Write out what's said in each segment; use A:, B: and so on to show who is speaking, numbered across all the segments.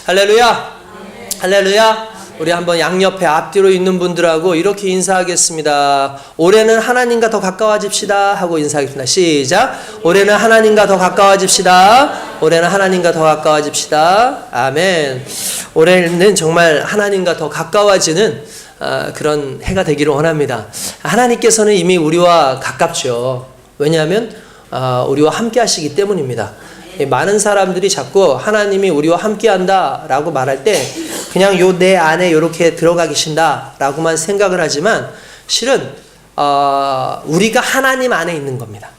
A: 할렐루야. 할렐루야. 우리 한번 양옆에 앞뒤로 있는 분들하고 이렇게 인사하겠습니다. 올해는 하나님과 더 가까워집시다 하고 인사하겠습니다. 시작. 올해는 하나님과 더 가까워집시다. 올해는 하나님과 더 가까워집시다. 아멘. 올해는 정말 하나님과 더 가까워지는 그런 해가 되기를 원합니다. 하나님께서는 이미 우리와 가깝죠. 왜냐하면 우리와 함께 하시기 때문입니다. 많은 사람들이 자꾸 하나님이 우리와 함께한다 라고 말할 때 그냥 내 안에 이렇게 들어가 계신다 라고만 생각을 하지만 실은 우리가 하나님 안에 있는 겁니다.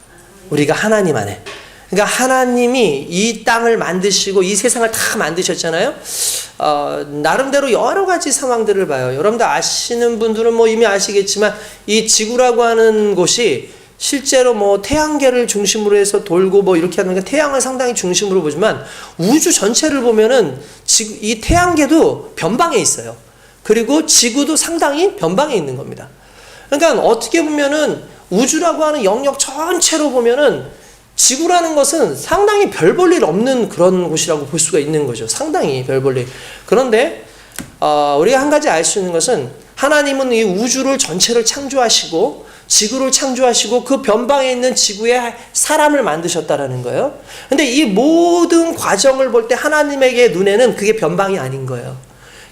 A: 우리가 하나님 안에. 그러니까 하나님이 이 땅을 만드시고 이 세상을 다 만드셨잖아요. 나름대로 여러 가지 상황들을 봐요. 여러분들 아시는 분들은 이미 아시겠지만 이 지구라고 하는 곳이 실제로 태양계를 중심으로 해서 돌고 이렇게 하는 게 태양을 상당히 중심으로 보지만 우주 전체를 보면은 이 태양계도 변방에 있어요. 그리고 지구도 상당히 변방에 있는 겁니다. 그러니까 어떻게 보면은 우주라고 하는 영역 전체로 보면은 지구라는 것은 상당히 별 볼 일 없는 그런 곳이라고 볼 수가 있는 거죠. 상당히 별 볼 일. 그런데 우리가 한 가지 알 수 있는 것은 하나님은 이 우주를 전체를 창조하시고 지구를 창조하시고 그 변방에 있는 지구에 사람을 만드셨다라는 거예요. 근데 이 모든 과정을 볼 때 하나님에게 눈에는 그게 변방이 아닌 거예요.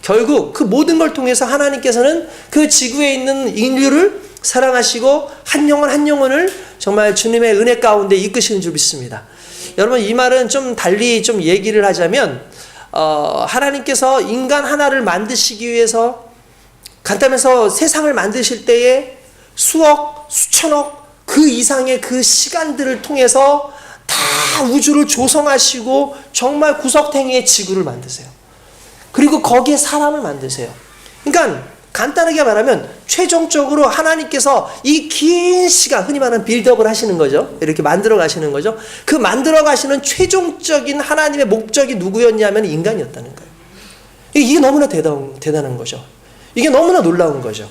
A: 결국 그 모든 걸 통해서 하나님께서는 그 지구에 있는 인류를 사랑하시고 한 영혼 한 영혼을 정말 주님의 은혜 가운데 이끄시는 줄 믿습니다. 여러분 이 말은 좀 달리 좀 얘기를 하자면 하나님께서 인간 하나를 만드시기 위해서 간단해서 세상을 만드실 때에 수억, 수천억 그 이상의 그 시간들을 통해서 다 우주를 조성하시고 정말 구석탱이의 지구를 만드세요. 그리고 거기에 사람을 만드세요. 그러니까 간단하게 말하면 최종적으로 하나님께서 이 긴 시간 흔히 말하는 빌드업을 하시는 거죠. 이렇게 만들어 가시는 거죠. 그 만들어 가시는 최종적인 하나님의 목적이 누구였냐면 인간이었다는 거예요. 이게 너무나 대단한 거죠. 이게 너무나 놀라운 거죠.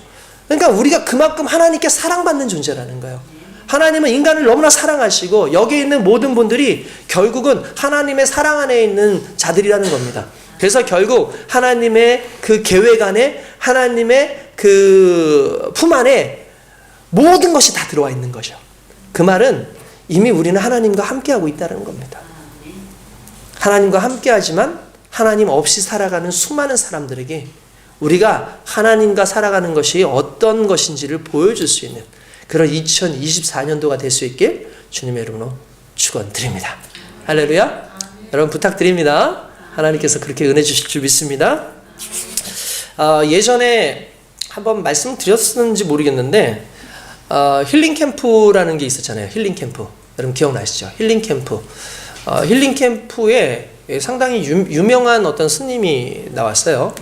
A: 그러니까 우리가 그만큼 하나님께 사랑받는 존재라는 거예요. 하나님은 인간을 너무나 사랑하시고 여기에 있는 모든 분들이 결국은 하나님의 사랑 안에 있는 자들이라는 겁니다. 그래서 결국 하나님의 그 계획 안에 하나님의 그 품 안에 모든 것이 다 들어와 있는 거죠. 그 말은 이미 우리는 하나님과 함께하고 있다는 겁니다. 하나님과 함께하지만 하나님 없이 살아가는 수많은 사람들에게 우리가 하나님과 살아가는 것이 어떤 것인지를 보여줄 수 있는 그런 2024년도가 될 수 있길 주님의 이름으로 축원드립니다. 할렐루야. 여러분 부탁드립니다. 하나님께서 그렇게 은혜 주실 줄 믿습니다. 예전에 한번 말씀드렸는지 모르겠는데 힐링 캠프라는 게 있었잖아요. 힐링 캠프. 여러분 기억나시죠? 힐링 캠프. 힐링 캠프에 상당히 유명한 어떤 스님이 나왔어요.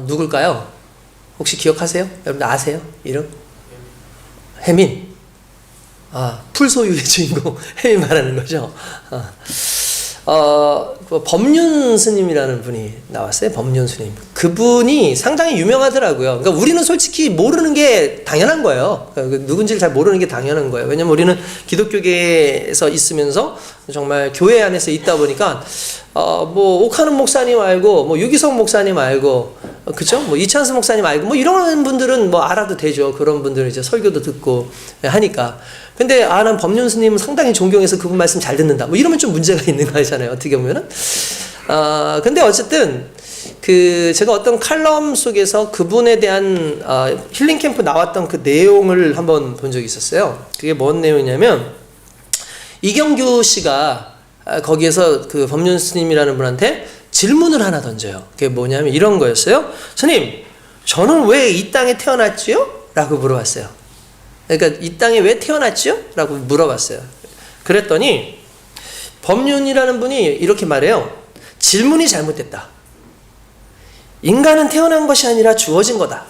A: 누굴까요? 혹시 기억하세요? 여러분들 아세요? 이름? 해민. 풀소유의 주인공 해민 말하는 거죠. 법륜 스님이라는 분이 나왔어요. 법륜 스님. 그분이 상당히 유명하더라고요. 그러니까 우리는 솔직히 모르는 게 당연한 거예요. 그러니까 누군지를 잘 모르는 게 당연한 거예요. 왜냐면 우리는 기독교계에서 있으면서 정말 교회 안에서 있다 보니까 옥하는 목사님 알고 유기성 목사님 알고 그죠? 이찬수 목사님 알고 이런 분들은 알아도 되죠. 그런 분들은 이제 설교도 듣고 하니까. 근데 난 법륜 스님 상당히 존경해서 그분 말씀 잘 듣는다. 이러면 좀 문제가 있는 거잖아요. 어떻게 보면은. 근데 어쨌든 제가 어떤 칼럼 속에서 그분에 대한 힐링 캠프 나왔던 그 내용을 한번 본 적이 있었어요. 그게 뭔 내용이냐면 이경규 씨가 거기에서 그 법륜 스님이라는 분한테 질문을 하나 던져요. 그게 뭐냐면 이런 거였어요. 스님, 저는 왜 이 땅에 태어났지요? 라고 물어봤어요. 그러니까 이 땅에 왜 태어났지요? 라고 물어봤어요. 그랬더니 법륜이라는 분이 이렇게 말해요. 질문이 잘못됐다. 인간은 태어난 것이 아니라 주어진 거다.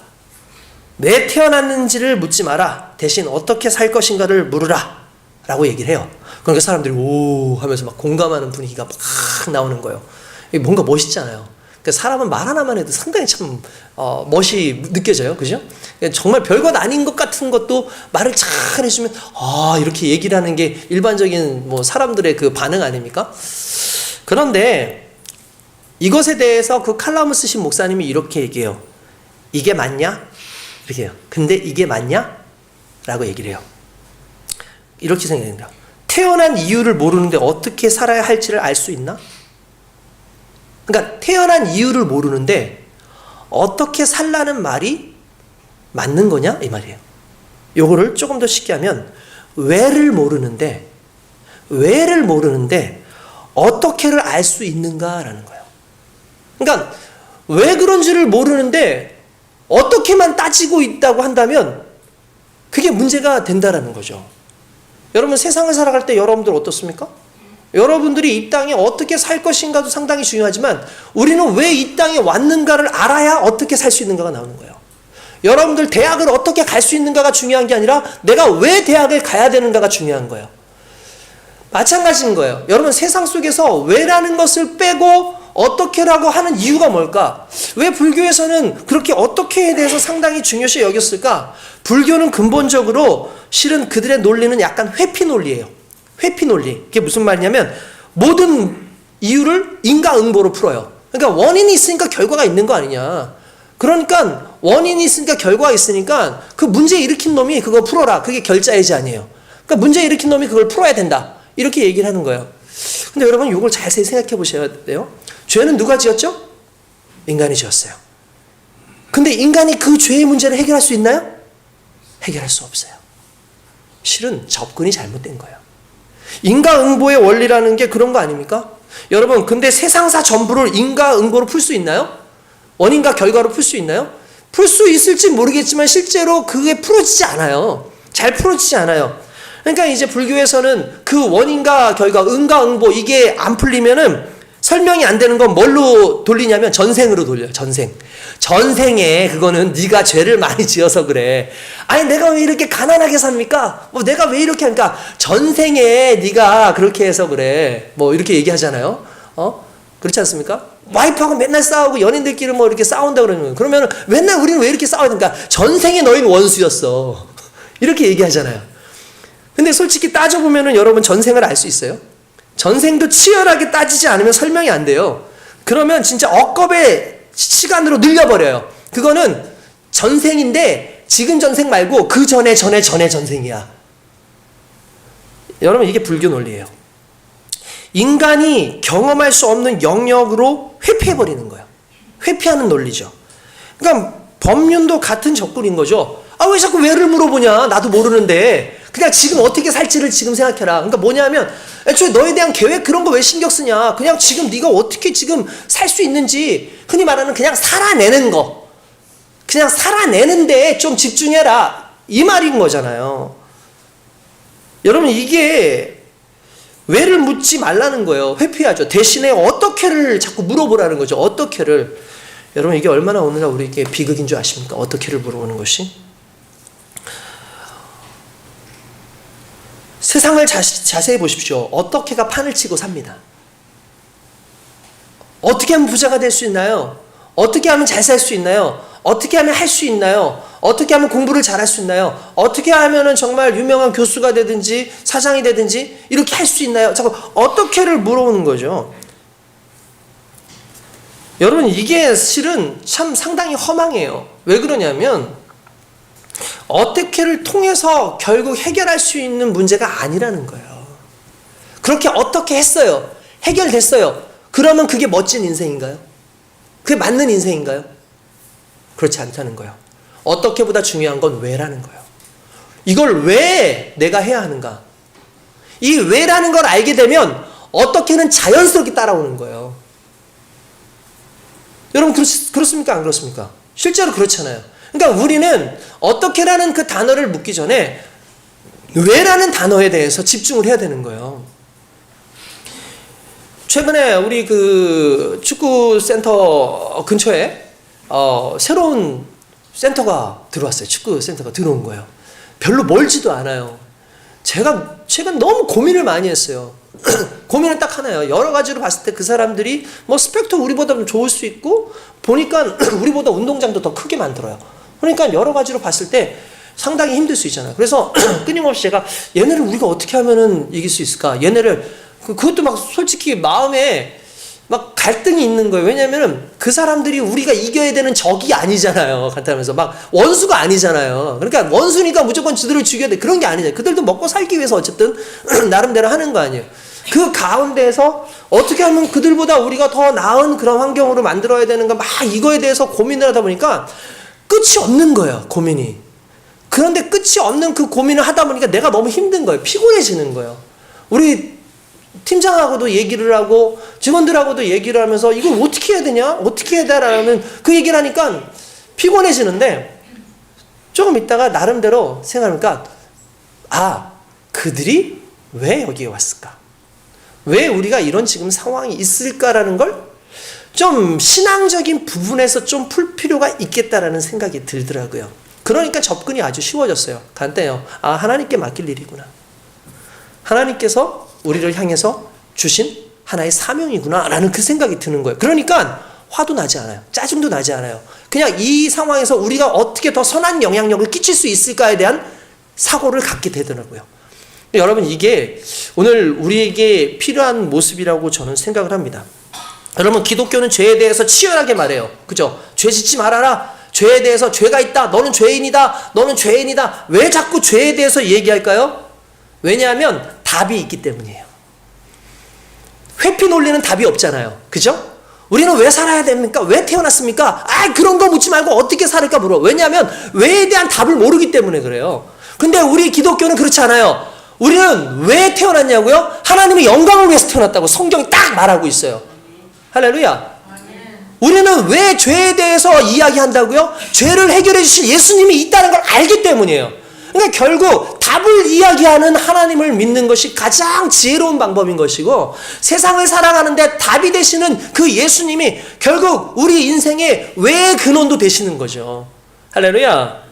A: 왜 태어났는지를 묻지 마라. 대신 어떻게 살 것인가를 물으라. 라고 얘기를 해요. 그러니까 사람들이 오 하면서 막 공감하는 분위기가 막 나오는 거예요. 뭔가 멋있잖아요. 그러니까 사람은 말 하나만 해도 상당히 참 멋이 느껴져요. 그죠? 정말 별것 아닌 것 같은 것도 말을 잘 해주면 이렇게 얘기를 하는 게 일반적인 사람들의 그 반응 아닙니까? 그런데 이것에 대해서 그 칼럼을 쓰신 목사님이 이렇게 얘기해요. 이게 맞냐? 이렇게 해요. 근데 이게 맞냐? 라고 얘기를 해요. 이렇게 생각합니다. 태어난 이유를 모르는데 어떻게 살아야 할지를 알 수 있나? 그러니까 태어난 이유를 모르는데 어떻게 살라는 말이 맞는 거냐? 이 말이에요. 요거를 조금 더 쉽게 하면 왜를 모르는데 어떻게를 알 수 있는가라는 거예요. 그러니까 왜 그런지를 모르는데 어떻게만 따지고 있다고 한다면 그게 문제가 된다라는 거죠. 여러분 세상을 살아갈 때 여러분들 어떻습니까? 여러분들이 이 땅에 어떻게 살 것인가도 상당히 중요하지만 우리는 왜 이 땅에 왔는가를 알아야 어떻게 살 수 있는가가 나오는 거예요. 여러분들 대학을 어떻게 갈 수 있는가가 중요한 게 아니라 내가 왜 대학을 가야 되는가가 중요한 거예요. 마찬가지인 거예요. 여러분 세상 속에서 왜라는 것을 빼고 어떻게라고 하는 이유가 뭘까? 왜 불교에서는 그렇게 어떻게에 대해서 상당히 중요시 여겼을까? 불교는 근본적으로 실은 그들의 논리는 약간 회피 논리예요. 회피 논리. 그게 무슨 말이냐면 모든 이유를 인과응보로 풀어요. 그러니까 원인이 있으니까 결과가 있는 거 아니냐. 그러니까 원인이 있으니까 결과가 있으니까 그 문제 일으킨 놈이 그거 풀어라. 그게 결자의 제안이에요. 그러니까 문제 일으킨 놈이 그걸 풀어야 된다. 이렇게 얘기를 하는 거예요. 근데 여러분 이걸 자세히 생각해 보셔야 돼요. 죄는 누가 지었죠? 인간이 지었어요. 근데 인간이 그 죄의 문제를 해결할 수 있나요? 해결할 수 없어요. 실은 접근이 잘못된 거예요. 인과응보의 원리라는 게 그런 거 아닙니까? 여러분 근데 세상사 전부를 인과응보로 풀 수 있나요? 원인과 결과로 풀 수 있나요? 풀 수 있을지 모르겠지만 실제로 그게 풀어지지 않아요. 잘 풀어지지 않아요. 그러니까 이제 불교에서는 그 원인과 결과, 인과응보 이게 안 풀리면은 설명이 안 되는 건 뭘로 돌리냐면 전생으로 돌려요. 전생에 그거는 네가 죄를 많이 지어서 그래. 아니 내가 왜 이렇게 가난하게 삽니까? 뭐 내가 왜 이렇게 하니까 전생에 네가 그렇게 해서 그래. 뭐 이렇게 얘기하잖아요. 그렇지 않습니까? 와이프하고 맨날 싸우고 연인들끼리 뭐 이렇게 싸운다 그러면 맨날 우리는 왜 이렇게 싸워야 되니까 전생에 너희는 원수였어. 이렇게 얘기하잖아요. 근데 솔직히 따져보면은 여러분 전생을 알 수 있어요? 전생도 치열하게 따지지 않으면 설명이 안 돼요. 그러면 진짜 억겁의 시간으로 늘려버려요. 그거는 전생인데 지금 전생 말고 그 전에 전생이야. 여러분 이게 불교 논리예요. 인간이 경험할 수 없는 영역으로 회피해버리는 거예요. 회피하는 논리죠. 그러니까 법륜도 같은 접근인 거죠. 아, 왜 자꾸 왜를 물어보냐? 나도 모르는데. 그냥 지금 어떻게 살지를 지금 생각해라. 그러니까 뭐냐면 애초에 너에 대한 계획 그런 거 왜 신경 쓰냐. 그냥 지금 네가 어떻게 지금 살 수 있는지 흔히 말하는 그냥 살아내는 거. 그냥 살아내는데 좀 집중해라. 이 말인 거잖아요. 여러분 이게 왜를 묻지 말라는 거예요. 회피하죠. 대신에 어떻게를 자꾸 물어보라는 거죠. 어떻게를. 여러분 이게 얼마나 오늘날 우리에게 비극인 줄 아십니까? 어떻게를 물어보는 것이. 세상을 자세히 보십시오. 어떻게가 판을 치고 삽니다. 어떻게 하면 부자가 될 수 있나요? 어떻게 하면 잘 살 수 있나요? 어떻게 하면 할 수 있나요? 어떻게 하면 공부를 잘할 수 있나요? 어떻게 하면은 정말 유명한 교수가 되든지 사장이 되든지 이렇게 할 수 있나요? 자꾸 어떻게를 물어보는 거죠. 여러분 이게 실은 참 상당히 허망해요. 왜 그러냐면 어떻게를 통해서 결국 해결할 수 있는 문제가 아니라는 거예요. 그렇게 어떻게 했어요. 해결됐어요. 그러면 그게 멋진 인생인가요? 그게 맞는 인생인가요? 그렇지 않다는 거예요. 어떻게보다 중요한 건 왜라는 거예요. 이걸 왜 내가 해야 하는가? 이 왜라는 걸 알게 되면 어떻게는 자연스럽게 따라오는 거예요. 여러분 그렇습니까? 안 그렇습니까? 실제로 그렇잖아요. 그러니까 우리는 어떻게라는 그 단어를 묻기 전에 왜라는 단어에 대해서 집중을 해야 되는 거예요. 최근에 우리 그 축구센터 근처에 새로운 센터가 들어왔어요. 축구센터가 들어온 거예요. 별로 멀지도 않아요. 제가 최근 너무 고민을 많이 했어요. 고민은 딱 하나예요. 여러 가지로 봤을 때 그 사람들이 뭐 스펙도 우리보다 좀 좋을 수 있고 보니까 우리보다 운동장도 더 크게 만들어요. 그러니까 여러 가지로 봤을 때 상당히 힘들 수 있잖아요. 그래서 끊임없이 제가 얘네를 우리가 어떻게 하면은 이길 수 있을까? 얘네를 그것도 막 솔직히 마음에 막 갈등이 있는 거예요. 왜냐면은 그 사람들이 우리가 이겨야 되는 적이 아니잖아요. 간단하면서 막 원수가 아니잖아요. 그러니까 원수니까 무조건 저들을 죽여야 돼. 그런 게 아니잖아요. 그들도 먹고 살기 위해서 어쨌든 나름대로 하는 거 아니에요. 그 가운데에서 어떻게 하면 그들보다 우리가 더 나은 그런 환경으로 만들어야 되는가 막 이거에 대해서 고민을 하다 보니까 끝이 없는 거예요. 고민이. 그런데 끝이 없는 그 고민을 하다 보니까 내가 너무 힘든 거예요. 피곤해지는 거예요. 우리 팀장하고도 얘기를 하고 직원들하고도 얘기를 하면서 이걸 어떻게 해야 되냐? 어떻게 해야 되라는 그 얘기를 하니까 피곤해지는데 조금 있다가 나름대로 생각하니까 그들이 왜 여기에 왔을까? 왜 우리가 이런 지금 상황이 있을까라는 걸 좀 신앙적인 부분에서 좀 풀 필요가 있겠다라는 생각이 들더라고요. 그러니까 접근이 아주 쉬워졌어요. 간단해요. 하나님께 맡길 일이구나. 하나님께서 우리를 향해서 주신 하나의 사명이구나 라는 그 생각이 드는 거예요. 그러니까 화도 나지 않아요. 짜증도 나지 않아요. 그냥 이 상황에서 우리가 어떻게 더 선한 영향력을 끼칠 수 있을까에 대한 사고를 갖게 되더라고요. 여러분, 이게 오늘 우리에게 필요한 모습이라고 저는 생각을 합니다. 여러분, 기독교는 죄에 대해서 치열하게 말해요. 그죠? 죄 짓지 말아라. 죄에 대해서 죄가 있다. 너는 죄인이다. 너는 죄인이다. 왜 자꾸 죄에 대해서 얘기할까요? 왜냐하면 답이 있기 때문이에요. 회피 논리는 답이 없잖아요. 그죠? 우리는 왜 살아야 됩니까? 왜 태어났습니까? 그런 거 묻지 말고 어떻게 살을까 물어. 왜냐하면 왜에 대한 답을 모르기 때문에 그래요. 근데 우리 기독교는 그렇지 않아요. 우리는 왜 태어났냐고요? 하나님의 영광을 위해서 태어났다고 성경이 딱 말하고 있어요. 할렐루야. 우리는 왜 죄에 대해서 이야기한다고요? 죄를 해결해 주실 예수님이 있다는 걸 알기 때문이에요. 그러니까 결국 답을 이야기하는 하나님을 믿는 것이 가장 지혜로운 방법인 것이고, 세상을 살아가는데 답이 되시는 그 예수님이 결국 우리 인생의 왜 근원도 되시는 거죠. 할렐루야.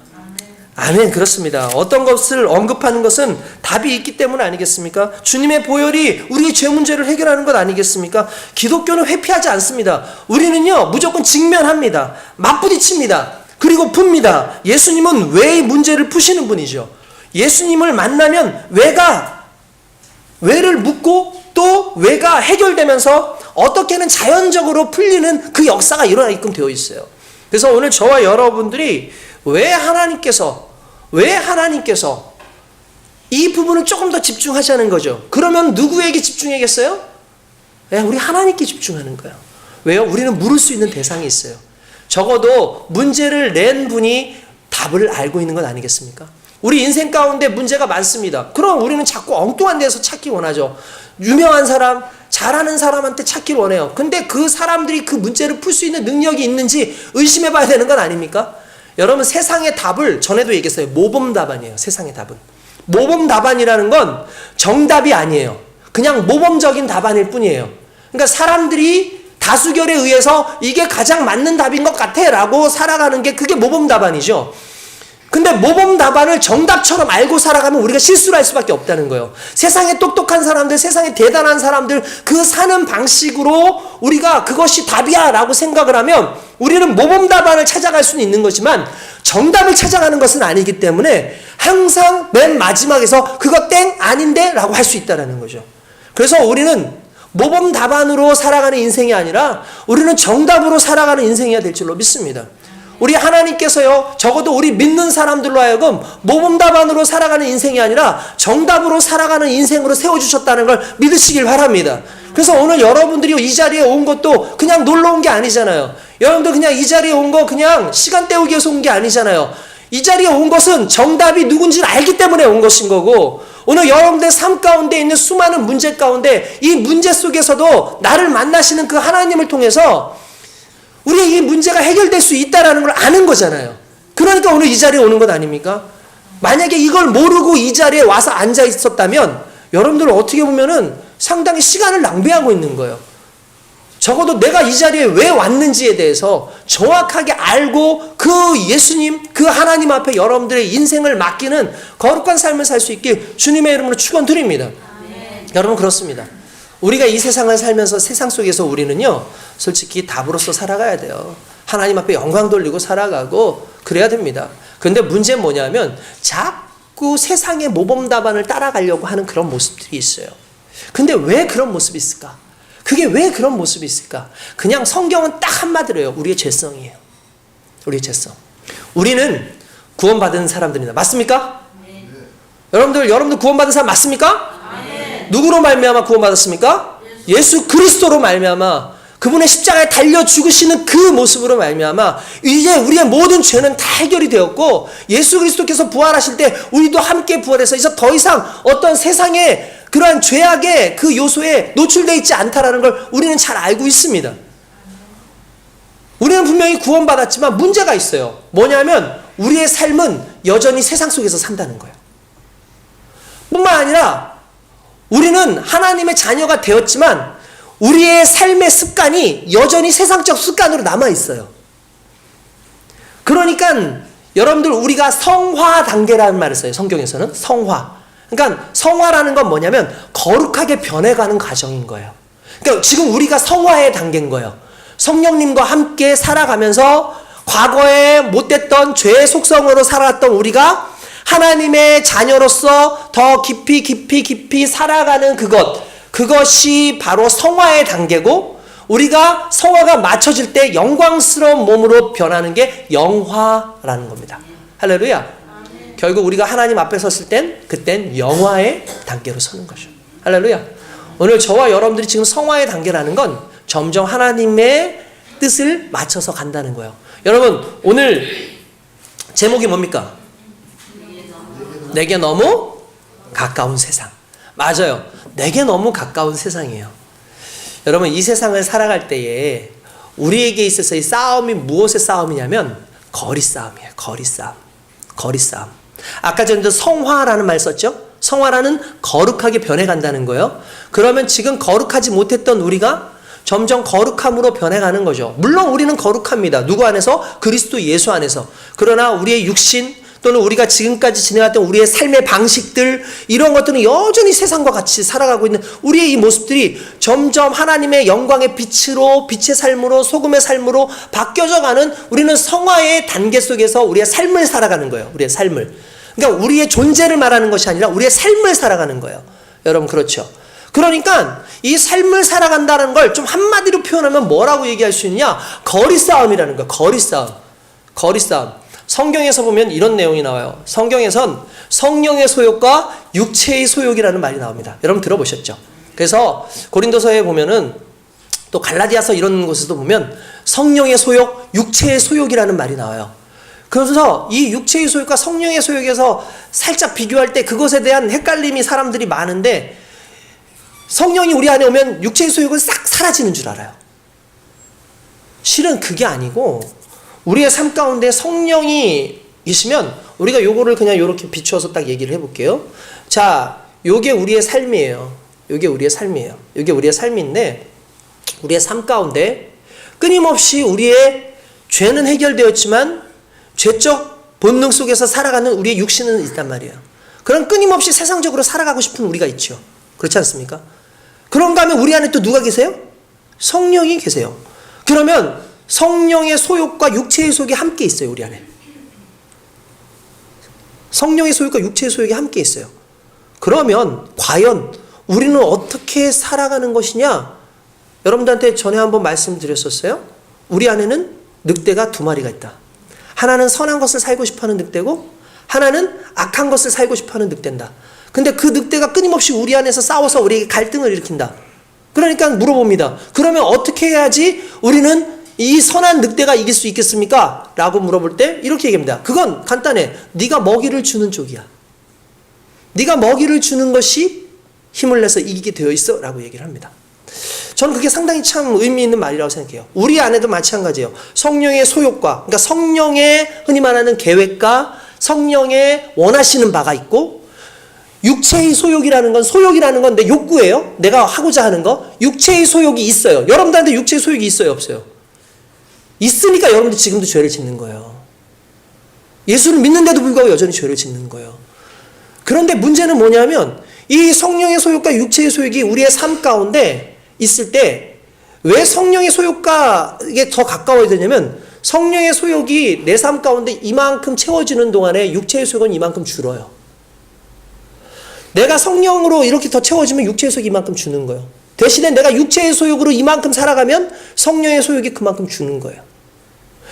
A: 아멘. 그렇습니다. 어떤 것을 언급하는 것은 답이 있기 때문 아니겠습니까? 주님의 보혈이 우리의 죄 문제를 해결하는 것 아니겠습니까? 기독교는 회피하지 않습니다. 우리는요, 무조건 직면합니다. 맞부딪힙니다. 그리고 풉니다. 예수님은 왜의 문제를 푸시는 분이죠. 예수님을 만나면 왜를 묻고 또 왜가 해결되면서 어떻게는 자연적으로 풀리는 그 역사가 일어나게끔 되어 있어요. 그래서 오늘 저와 여러분들이 왜 하나님께서 이 부분을 조금 더 집중하자는 거죠. 그러면 누구에게 집중하겠어요? 우리 하나님께 집중하는 거예요. 왜요? 우리는 물을 수 있는 대상이 있어요. 적어도 문제를 낸 분이 답을 알고 있는 건 아니겠습니까? 우리 인생 가운데 문제가 많습니다. 그럼 우리는 자꾸 엉뚱한 데서 찾기 원하죠. 유명한 사람, 잘하는 사람한테 찾기를 원해요. 근데 그 사람들이 그 문제를 풀 수 있는 능력이 있는지 의심해 봐야 되는 건 아닙니까? 여러분, 세상의 답을 전에도 얘기했어요. 모범답안이에요. 세상의 답은. 모범답안이라는 건 정답이 아니에요. 그냥 모범적인 답안일 뿐이에요. 그러니까 사람들이 다수결에 의해서 이게 가장 맞는 답인 것 같아 라고 살아가는 게 그게 모범답안이죠. 근데 모범답안을 정답처럼 알고 살아가면 우리가 실수를 할 수밖에 없다는 거예요. 세상에 똑똑한 사람들, 세상에 대단한 사람들, 그 사는 방식으로 우리가 그것이 답이야 라고 생각을 하면 우리는 모범답안을 찾아갈 수는 있는 거지만 정답을 찾아가는 것은 아니기 때문에 항상 맨 마지막에서 그거 땡 아닌데 라고 할 수 있다는 거죠. 그래서 우리는 모범답안으로 살아가는 인생이 아니라 우리는 정답으로 살아가는 인생이어야 될 줄로 믿습니다. 우리 하나님께서요, 적어도 우리 믿는 사람들로 하여금 모범답안으로 살아가는 인생이 아니라 정답으로 살아가는 인생으로 세워주셨다는 걸 믿으시길 바랍니다. 그래서 오늘 여러분들이 이 자리에 온 것도 그냥 놀러 온 게 아니잖아요. 여러분들 그냥 이 자리에 온 거 그냥 시간 때우기 위해서 온 게 아니잖아요. 이 자리에 온 것은 정답이 누군지를 알기 때문에 온 것인 거고, 오늘 여러분들 삶 가운데 있는 수많은 문제 가운데 이 문제 속에서도 나를 만나시는 그 하나님을 통해서 우리의 이 문제가 해결될 수 있다는 걸 아는 거잖아요. 그러니까 오늘 이 자리에 오는 것 아닙니까? 만약에 이걸 모르고 이 자리에 와서 앉아 있었다면 여러분들은 어떻게 보면은 상당히 시간을 낭비하고 있는 거예요. 적어도 내가 이 자리에 왜 왔는지에 대해서 정확하게 알고 그 예수님, 그 하나님 앞에 여러분들의 인생을 맡기는 거룩한 삶을 살 수 있길 주님의 이름으로 축원드립니다. 여러분, 그렇습니다. 우리가 이 세상을 살면서 세상 속에서 우리는요, 솔직히 답으로서 살아가야 돼요. 하나님 앞에 영광 돌리고 살아가고 그래야 됩니다. 그런데 문제는 뭐냐면 자꾸 세상의 모범답안을 따라가려고 하는 그런 모습들이 있어요. 근데 왜 그런 모습이 있을까? 그게 왜 그런 모습이 있을까? 그냥 성경은 딱 한마디로 해요. 우리의 죄성이에요. 우리의 죄성. 우리는 구원받은 사람들이다. 맞습니까? 네. 여러분들 구원받은 사람 맞습니까? 네. 누구로 말미암아 구원받았습니까? 예수 그리스도로 말미암아 그분의 십자가에 달려 죽으시는 그 모습으로 말미암아 이제 우리의 모든 죄는 다 해결이 되었고 예수 그리스도께서 부활하실 때 우리도 함께 부활해서 이제 더 이상 어떤 세상의 그러한 죄악의 그 요소에 노출되어 있지 않다라는 걸 우리는 잘 알고 있습니다. 우리는 분명히 구원받았지만 문제가 있어요. 뭐냐면 우리의 삶은 여전히 세상 속에서 산다는 거예요. 뿐만 아니라 우리는 하나님의 자녀가 되었지만 우리의 삶의 습관이 여전히 세상적 습관으로 남아있어요. 그러니까 여러분들 우리가 성화 단계라는 말을 써요. 성경에서는 성화. 그러니까 성화라는 건 뭐냐면 거룩하게 변해가는 과정인 거예요. 그러니까 지금 우리가 성화의 단계인 거예요. 성령님과 함께 살아가면서 과거에 못됐던 죄의 속성으로 살아왔던 우리가 하나님의 자녀로서 더 깊이 살아가는 그것이 바로 성화의 단계고 우리가 성화가 맞춰질 때 영광스러운 몸으로 변하는 게 영화라는 겁니다. 할렐루야. 결국 우리가 하나님 앞에 섰을 그땐 영화의 단계로 서는 거죠. 할렐루야. 오늘 저와 여러분들이 지금 성화의 단계라는 건 점점 하나님의 뜻을 맞춰서 간다는 거예요. 여러분 오늘 제목이 뭡니까? 내게 너무 가까운 세상. 맞아요. 내게 너무 가까운 세상이에요. 여러분 이 세상을 살아갈 때에 우리에게 있어서 이 싸움이 무엇의 싸움이냐면 거리 싸움이에요. 거리 싸움. 아까 전에 성화라는 말 썼죠? 성화라는 거룩하게 변해간다는 거예요. 그러면 지금 거룩하지 못했던 우리가 점점 거룩함으로 변해가는 거죠. 물론 우리는 거룩합니다. 누구 안에서? 그리스도 예수 안에서. 그러나 우리의 육신 또는 우리가 지금까지 지내왔던 우리의 삶의 방식들 이런 것들은 여전히 세상과 같이 살아가고 있는 우리의 이 모습들이 점점 하나님의 영광의 빛으로 빛의 삶으로 소금의 삶으로 바뀌어져 가는 우리는 성화의 단계 속에서 우리의 삶을 살아가는 거예요. 우리의 삶을. 그러니까 우리의 존재를 말하는 것이 아니라 우리의 삶을 살아가는 거예요. 여러분 그렇죠. 그러니까 이 삶을 살아간다는 걸 좀 한마디로 표현하면 뭐라고 얘기할 수 있냐? 거리 싸움이라는 거예요. 거리 싸움. 성경에서 보면 이런 내용이 나와요. 성경에선 성령의 소욕과 육체의 소욕이라는 말이 나옵니다. 여러분 들어보셨죠? 그래서 고린도서에 보면은 또 갈라디아서 이런 곳에도 보면 성령의 소욕, 육체의 소욕이라는 말이 나와요. 그래서 이 육체의 소욕과 성령의 소욕에서 살짝 비교할 때 그것에 대한 헷갈림이 사람들이 많은데 성령이 우리 안에 오면 육체의 소욕은 싹 사라지는 줄 알아요. 실은 그게 아니고 우리의 삶 가운데 성령이 계시면 우리가 요거를 그냥 요렇게 비추어서 딱 얘기를 해볼게요. 자, 요게 우리의 삶이에요. 요게 우리의 삶인데 우리의 삶 가운데 끊임없이 우리의 죄는 해결되었지만 죄적 본능 속에서 살아가는 우리의 육신은 있단 말이에요. 그럼 끊임없이 세상적으로 살아가고 싶은 우리가 있죠. 그렇지 않습니까? 그런가 하면 우리 안에 또 누가 계세요? 성령이 계세요. 그러면 성령의 소욕과 육체의 소욕이 함께 있어요. 우리 안에. 성령의 소욕과 육체의 소욕이 함께 있어요. 그러면 과연 우리는 어떻게 살아가는 것이냐? 여러분들한테 전에 한번 말씀드렸었어요. 우리 안에는 늑대가 두 마리가 있다. 하나는 선한 것을 살고 싶어하는 늑대고 하나는 악한 것을 살고 싶어하는 늑대다. 근데 그 늑대가 끊임없이 우리 안에서 싸워서 우리에게 갈등을 일으킨다. 그러니까 물어봅니다. 그러면 어떻게 해야지 우리는 이 선한 늑대가 이길 수 있겠습니까? 라고 물어볼 때 이렇게 얘기합니다. 그건 간단해. 네가 먹이를 주는 쪽이야. 네가 먹이를 주는 것이 힘을 내서 이기게 되어 있어 라고 얘기를 합니다. 저는 그게 상당히 참 의미 있는 말이라고 생각해요. 우리 안에도 마찬가지예요. 성령의 소욕과 그러니까 성령의 흔히 말하는 계획과 성령의 원하시는 바가 있고 육체의 소욕이라는 건 내 욕구예요. 내가 하고자 하는 거. 육체의 소욕이 있어요. 여러분들한테 육체의 소욕이 있어요, 없어요? 있으니까 여러분들 지금도 죄를 짓는 거예요. 예수를 믿는데도 불구하고 여전히 죄를 짓는 거예요. 그런데 문제는 뭐냐면 이 성령의 소욕과 육체의 소욕이 우리의 삶 가운데 있을 때 왜 성령의 소욕과 이게 더 가까워야 되냐면 성령의 소욕이 내 삶 가운데 이만큼 채워지는 동안에 육체의 소욕은 이만큼 줄어요. 내가 성령으로 이렇게 더 채워지면 육체의 소욕이 이만큼 주는 거예요. 대신에 내가 육체의 소욕으로 이만큼 살아가면 성령의 소욕이 그만큼 주는 거예요.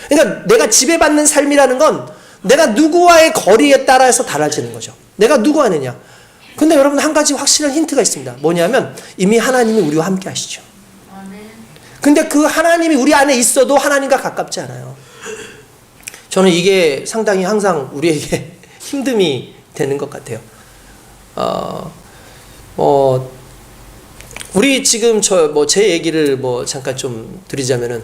A: 그러니까 내가 지배받는 삶이라는 건 내가 누구와의 거리에 따라서 달라지는 거죠. 내가 누구 아느냐. 근데 여러분 한 가지 확실한 힌트가 있습니다. 뭐냐면 이미 하나님이 우리와 함께 하시죠. 근데 그 하나님이 우리 안에 있어도 하나님과 가깝지 않아요. 저는 이게 상당히 항상 우리에게 힘듦이 되는 것 같아요. 우리 지금 제 얘기를 잠깐 좀 드리자면은,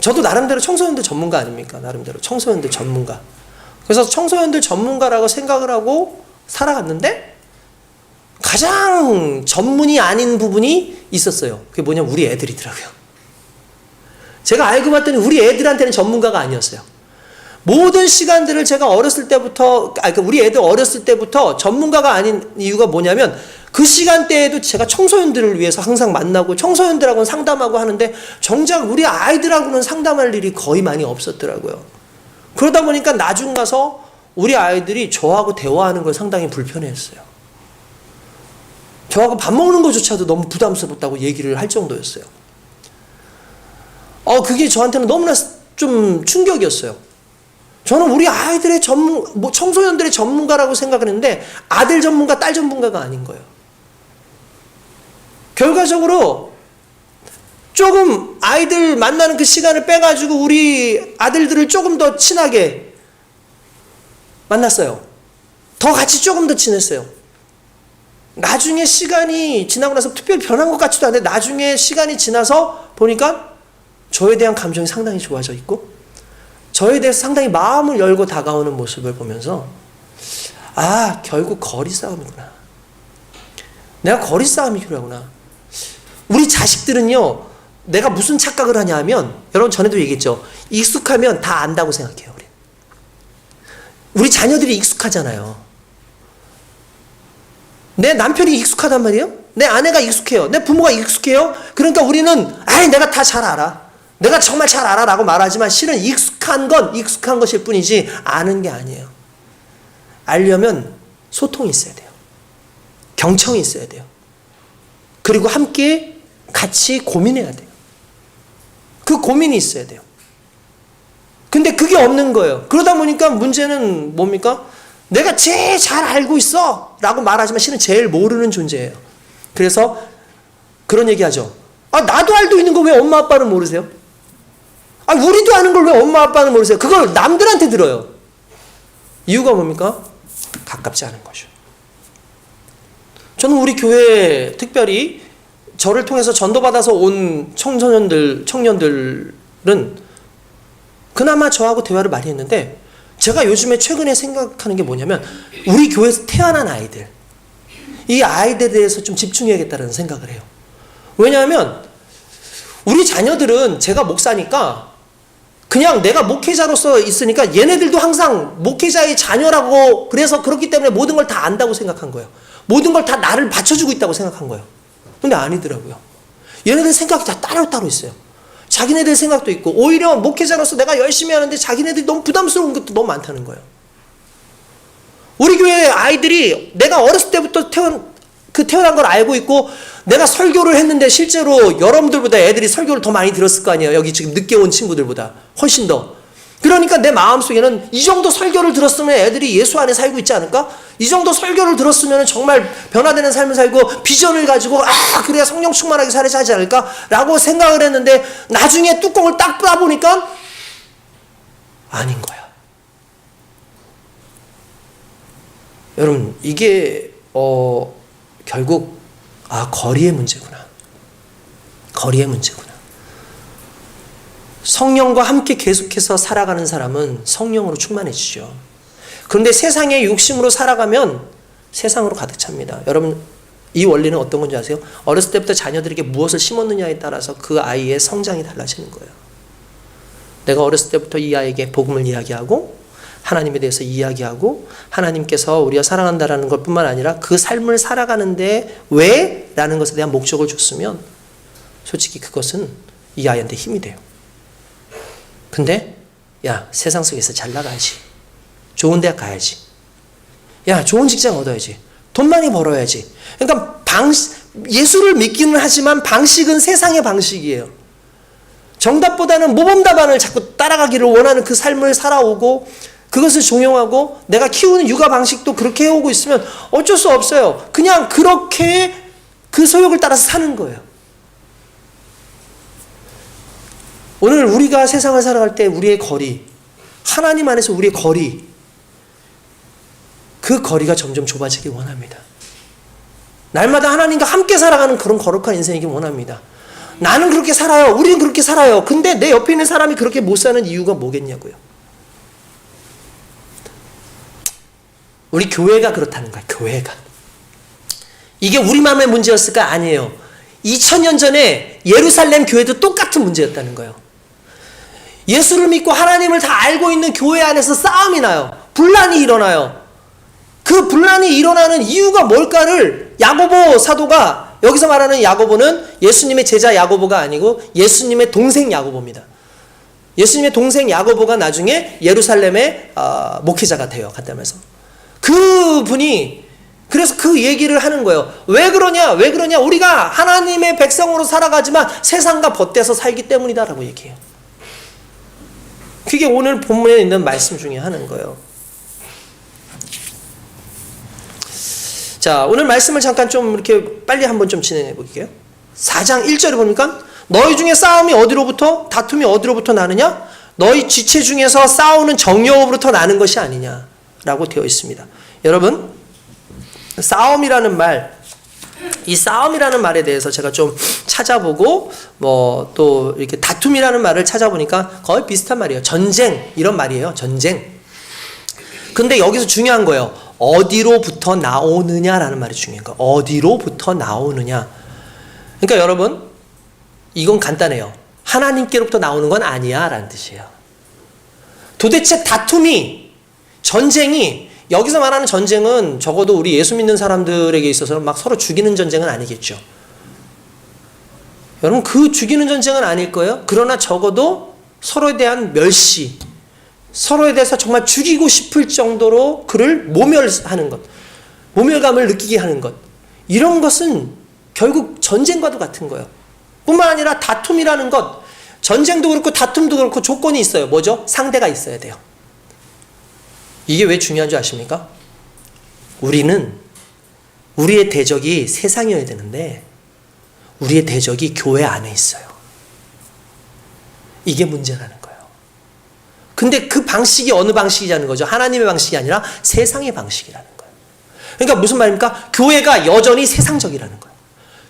A: 저도 나름대로 청소년들 전문가 아닙니까? 나름대로 청소년들 전문가. 그래서 청소년들 전문가라고 생각을 하고 살아갔는데, 가장 전문이 아닌 부분이 있었어요. 그게 뭐냐면 우리 애들이더라고요. 제가 알고 봤더니 우리 애들한테는 전문가가 아니었어요. 모든 시간들을 제가 어렸을 때부터, 그러니까 우리 애들 어렸을 때부터 전문가가 아닌 이유가 뭐냐면 그 시간대에도 제가 청소년들을 위해서 항상 만나고 청소년들하고는 상담하고 하는데 정작 우리 아이들하고는 상담할 일이 거의 많이 없었더라고요. 그러다 보니까 나중 가서 우리 아이들이 저하고 대화하는 걸 상당히 불편해했어요. 저하고 밥 먹는 것조차도 너무 부담스럽다고 얘기를 할 정도였어요. 그게 저한테는 너무나 좀 충격이었어요. 저는 우리 아이들의 청소년들의 전문가라고 생각을 했는데 아들 전문가, 딸 전문가가 아닌 거예요. 결과적으로 조금 아이들 만나는 그 시간을 빼가지고 우리 아들들을 조금 더 친하게 만났어요. 더 같이 조금 더 친했어요. 나중에 시간이 지나고 나서 특별히 변한 것 같지도 않은데 나중에 시간이 지나서 보니까 저에 대한 감정이 상당히 좋아져 있고 저에 대해서 상당히 마음을 열고 다가오는 모습을 보면서 결국 거리 싸움이구나. 내가 거리 싸움이 필요하구나. 우리 자식들은요, 내가 무슨 착각을 하냐 하면, 여러분 전에도 얘기했죠. 익숙하면 다 안다고 생각해요. 우리 자녀들이 익숙하잖아요. 내 남편이 익숙하단 말이에요. 내 아내가 익숙해요. 내 부모가 익숙해요. 그러니까 우리는 내가 다 잘 알아. 내가 정말 잘 알아 라고 말하지만 실은 익숙한 건 익숙한 것일 뿐이지 아는 게 아니에요. 알려면 소통이 있어야 돼요. 경청이 있어야 돼요. 그리고 함께 같이 고민해야 돼요. 그 고민이 있어야 돼요. 근데 그게 없는 거예요. 그러다 보니까 문제는 뭡니까? 내가 제일 잘 알고 있어 라고 말하지만 실은 제일 모르는 존재예요. 그래서 그런 얘기 하죠. 나도 알고 있는 거 왜 엄마 아빠는 모르세요? 우리도 아는 걸 왜 엄마 아빠는 모르세요? 그걸 남들한테 들어요. 이유가 뭡니까? 가깝지 않은 거죠. 저는 우리 교회에 특별히 저를 통해서 전도받아서 온 청년들은 그나마 저하고 대화를 많이 했는데 제가 요즘에 최근에 생각하는 게 뭐냐면 우리 교회에서 태어난 아이들, 이 아이들에 대해서 좀 집중해야겠다는 생각을 해요. 왜냐하면 우리 자녀들은 제가 목사니까 그냥 내가 목회자로서 있으니까 얘네들도 항상 목회자의 자녀라고 그래서 그렇기 때문에 모든 걸 다 안다고 생각한 거예요. 모든 걸 다 나를 받쳐주고 있다고 생각한 거예요. 근데 아니더라고요. 얘네들 생각이 다 따로따로 있어요. 자기네들 생각도 있고 오히려 목회자로서 내가 열심히 하는데 자기네들이 너무 부담스러운 것도 너무 많다는 거예요. 우리 교회 아이들이 내가 어렸을 때부터 태어난 걸 알고 있고 내가 설교를 했는데 실제로 여러분들보다 애들이 설교를 더 많이 들었을 거 아니에요. 여기 지금 늦게 온 친구들보다 훨씬 더. 그러니까 내 마음속에는 이 정도 설교를 들었으면 애들이 예수 안에 살고 있지 않을까? 이 정도 설교를 들었으면 정말 변화되는 삶을 살고 비전을 가지고 그래야 성령 충만하게 살아야지 하지 않을까? 라고 생각을 했는데 나중에 뚜껑을 딱 따보니까 아닌 거야. 여러분 이게 결국 거리의 문제구나. 거리의 문제구나. 성령과 함께 계속해서 살아가는 사람은 성령으로 충만해지죠. 그런데 세상의 욕심으로 살아가면 세상으로 가득 찹니다. 여러분 이 원리는 어떤 건지 아세요? 어렸을 때부터 자녀들에게 무엇을 심었느냐에 따라서 그 아이의 성장이 달라지는 거예요. 내가 어렸을 때부터 이 아이에게 복음을 이야기하고 하나님에 대해서 이야기하고 하나님께서 우리가 사랑한다라는 것 뿐만 아니라 그 삶을 살아가는데 왜? 라는 것에 대한 목적을 줬으면 솔직히 그것은 이 아이한테 힘이 돼요. 근데 세상 속에서 잘 나가야지. 좋은 대학 가야지. 좋은 직장 얻어야지. 돈 많이 벌어야지. 그러니까 예수를 믿기는 하지만 방식은 세상의 방식이에요. 정답보다는 모범 답안을 자꾸 따라가기를 원하는 그 삶을 살아오고 그것을 종용하고 내가 키우는 육아 방식도 그렇게 해오고 있으면 어쩔 수 없어요. 그냥 그렇게 그 소욕을 따라서 사는 거예요. 오늘 우리가 세상을 살아갈 때 우리의 거리, 하나님 안에서 우리의 거리, 그 거리가 점점 좁아지기 원합니다. 날마다 하나님과 함께 살아가는 그런 거룩한 인생이기 원합니다. 나는 그렇게 살아요. 우리는 그렇게 살아요. 근데 내 옆에 있는 사람이 그렇게 못 사는 이유가 뭐겠냐고요. 우리 교회가 그렇다는 거야. 교회가. 이게 우리만의 문제였을까? 아니에요. 2000년 전에 예루살렘 교회도 똑같은 문제였다는 거예요. 예수를 믿고 하나님을 다 알고 있는 교회 안에서 싸움이 나요. 분란이 일어나요. 그 분란이 일어나는 이유가 뭘까를 야고보 사도가, 여기서 말하는 야고보는 예수님의 제자 야고보가 아니고 예수님의 동생 야고보입니다. 예수님의 동생 야고보가 나중에 예루살렘의 목회자가 돼요. 간단해서. 그분이 그래서 그 얘기를 하는 거예요. 왜 그러냐? 왜 그러냐? 우리가 하나님의 백성으로 살아가지만 세상과 벗대서 살기 때문이다라고 얘기해요. 그게 오늘 본문에 있는 말씀 중에 하는 거예요. 자, 오늘 말씀을 잠깐 좀 이렇게 빨리 한번 좀 진행해 볼게요. 4장 1절에 보니까 너희 중에 싸움이 어디로부터, 다툼이 어디로부터 나느냐? 너희 지체 중에서 싸우는 정욕으로부터 나는 것이 아니냐라고 되어 있습니다. 여러분, 싸움이라는 말, 이 싸움이라는 말에 대해서 제가 좀 찾아보고 또 이렇게 다툼이라는 말을 찾아보니까 거의 비슷한 말이에요. 전쟁 이런 말이에요. 전쟁. 근데 여기서 중요한 거예요. 어디로부터 나오느냐라는 말이 중요한 거예요. 어디로부터 나오느냐. 그러니까 여러분, 이건 간단해요. 하나님께로부터 나오는 건 아니야 라는 뜻이에요. 도대체 다툼이, 전쟁이, 여기서 말하는 전쟁은 적어도 우리 예수 믿는 사람들에게 있어서는 막 서로 죽이는 전쟁은 아니겠죠. 여러분, 그 죽이는 전쟁은 아닐 거예요. 그러나 적어도 서로에 대한 멸시, 서로에 대해서 정말 죽이고 싶을 정도로 그를 모멸하는 것, 모멸감을 느끼게 하는 것, 이런 것은 결국 전쟁과도 같은 거예요. 뿐만 아니라 다툼이라는 것, 전쟁도 그렇고 다툼도 그렇고 조건이 있어요. 뭐죠? 상대가 있어야 돼요. 이게 왜 중요한 줄 아십니까? 우리는 우리의 대적이 세상이어야 되는데 우리의 대적이 교회 안에 있어요. 이게 문제라는 거예요. 근데 그 방식이 어느 방식이냐는 거죠. 하나님의 방식이 아니라 세상의 방식이라는 거예요. 그러니까 무슨 말입니까? 교회가 여전히 세상적이라는 거예요.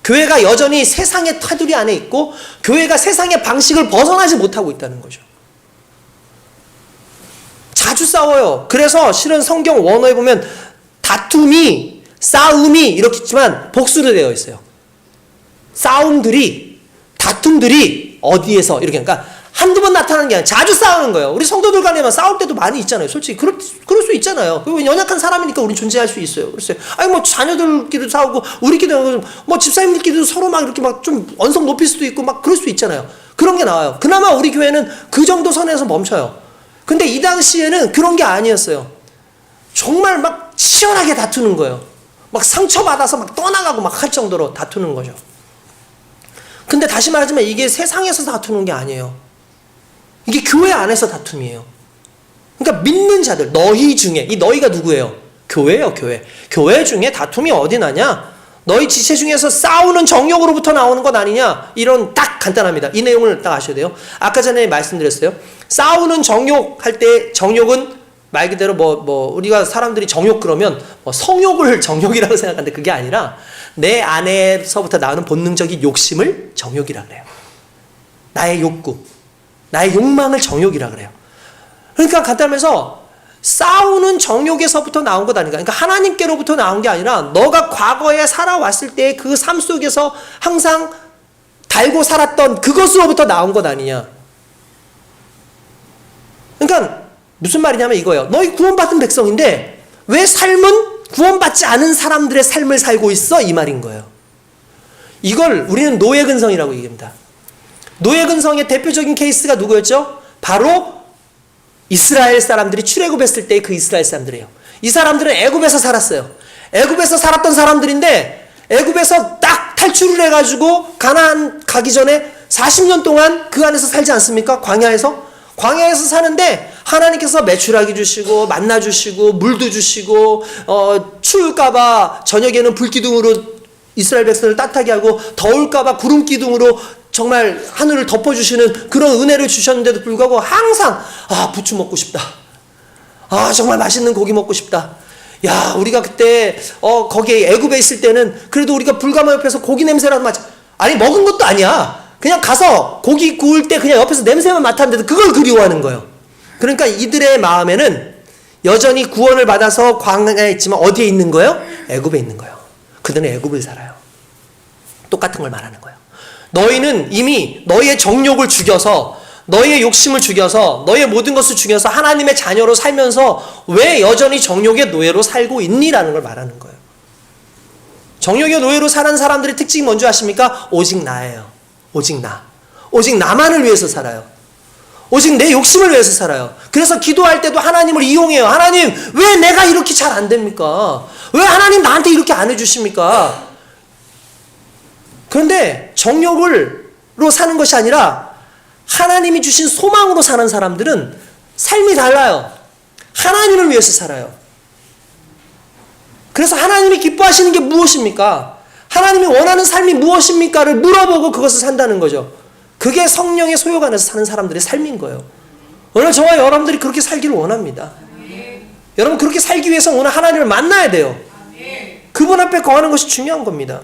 A: 교회가 여전히 세상의 테두리 안에 있고 교회가 세상의 방식을 벗어나지 못하고 있다는 거죠. 자주 싸워요. 그래서 실은 성경 원어에 보면 다툼이, 싸움이 이렇게 있지만 복수로 되어 있어요. 싸움들이, 다툼들이 어디에서 이렇게, 그러니까 한두 번 나타나는 게 아니라 자주 싸우는 거예요. 우리 성도들 간에만 싸울 때도 많이 있잖아요. 솔직히 그럴 수 있잖아요. 연약한 사람이니까 우리 존재할 수 있어요. 글쎄요. 아니 뭐 자녀들끼리도 싸우고 우리끼리도 뭐 집사님들끼리도 서로 막 이렇게 막 좀 언성 높일 수도 있고 막 그럴 수 있잖아요. 그런 게 나와요. 그나마 우리 교회는 그 정도 선에서 멈춰요. 근데 이 당시에는 그런 게 아니었어요. 정말 막 치열하게 다투는 거예요. 막 상처받아서 막 떠나가고 막 할 정도로 다투는 거죠. 근데 다시 말하지만 이게 세상에서 다투는 게 아니에요. 이게 교회 안에서 다툼이에요. 그러니까 믿는 자들, 너희 중에, 이 너희가 누구예요? 교회예요, 교회. 교회 중에 다툼이 어디 나냐? 너희 지체 중에서 싸우는 정욕으로부터 나오는 것 아니냐? 이런 딱 간단합니다. 이 내용을 딱 아셔야 돼요. 아까 전에 말씀드렸어요. 싸우는 정욕 할 때 정욕은 말 그대로 우리가 사람들이 정욕 그러면 성욕을 정욕이라고 생각하는데 그게 아니라 내 안에서부터 나오는 본능적인 욕심을 정욕이라 그래요. 나의 욕구, 나의 욕망을 정욕이라 그래요. 그러니까 간단하면서 싸우는 정욕에서부터 나온 것 아닌가. 그러니까 하나님께로부터 나온 게 아니라 너가 과거에 살아왔을 때 그 삶 속에서 항상 달고 살았던 그것으로부터 나온 것 아니냐. 그러니까 무슨 말이냐면 이거예요. 너희 구원받은 백성인데 왜 삶은 구원받지 않은 사람들의 삶을 살고 있어? 이 말인 거예요. 이걸 우리는 노예근성이라고 얘기합니다. 노예근성의 대표적인 케이스가 누구였죠? 바로 이스라엘 사람들이 출애굽했을 때의 그 이스라엘 사람들이에요. 이 사람들은 애굽에서 살았어요. 애굽에서 살았던 사람들인데 애굽에서 딱 탈출을 해가지고 가나안 가기 전에 40년 동안 그 안에서 살지 않습니까? 광야에서 사는데 하나님께서 메추라기 주시고 만나 주시고 물도 주시고 추울까봐 저녁에는 불기둥으로 이스라엘 백성을 따뜻하게 하고 더울까봐 구름 기둥으로 정말 하늘을 덮어주시는 그런 은혜를 주셨는데도 불구하고 항상 부추 먹고 싶다. 정말 맛있는 고기 먹고 싶다. 야, 우리가 그때 거기에 애굽에 있을 때는 그래도 우리가 불가마 옆에서 고기 냄새라도 맡아. 아니, 먹은 것도 아니야. 그냥 가서 고기 구울 때 그냥 옆에서 냄새만 맡았는데도 그걸 그리워하는 거예요. 그러니까 이들의 마음에는 여전히 구원을 받아서 광야에 있지만 어디에 있는 거예요? 애굽에 있는 거예요. 그들은 애굽을 살아요. 똑같은 걸 말하는 거예요. 너희는 이미 너희의 정욕을 죽여서, 너희의 욕심을 죽여서, 너희의 모든 것을 죽여서 하나님의 자녀로 살면서 왜 여전히 정욕의 노예로 살고 있니라는 걸 말하는 거예요. 정욕의 노예로 사는 사람들의 특징이 뭔지 아십니까? 오직 나예요. 오직 나. 오직 나만을 위해서 살아요. 오직 내 욕심을 위해서 살아요. 그래서 기도할 때도 하나님을 이용해요. 하나님, 왜 내가 이렇게 잘 안 됩니까? 왜 하나님 나한테 이렇게 안 해주십니까? 그런데 정욕으로 사는 것이 아니라 하나님이 주신 소망으로 사는 사람들은 삶이 달라요. 하나님을 위해서 살아요. 그래서 하나님이 기뻐하시는 게 무엇입니까? 하나님이 원하는 삶이 무엇입니까를 물어보고 그것을 산다는 거죠. 그게 성령의 소욕 안에서 사는 사람들의 삶인 거예요. 오늘 저와 여러분들이 그렇게 살기를 원합니다. 여러분, 그렇게 살기 위해서 오늘 하나님을 만나야 돼요. 그분 앞에 거하는 것이 중요한 겁니다.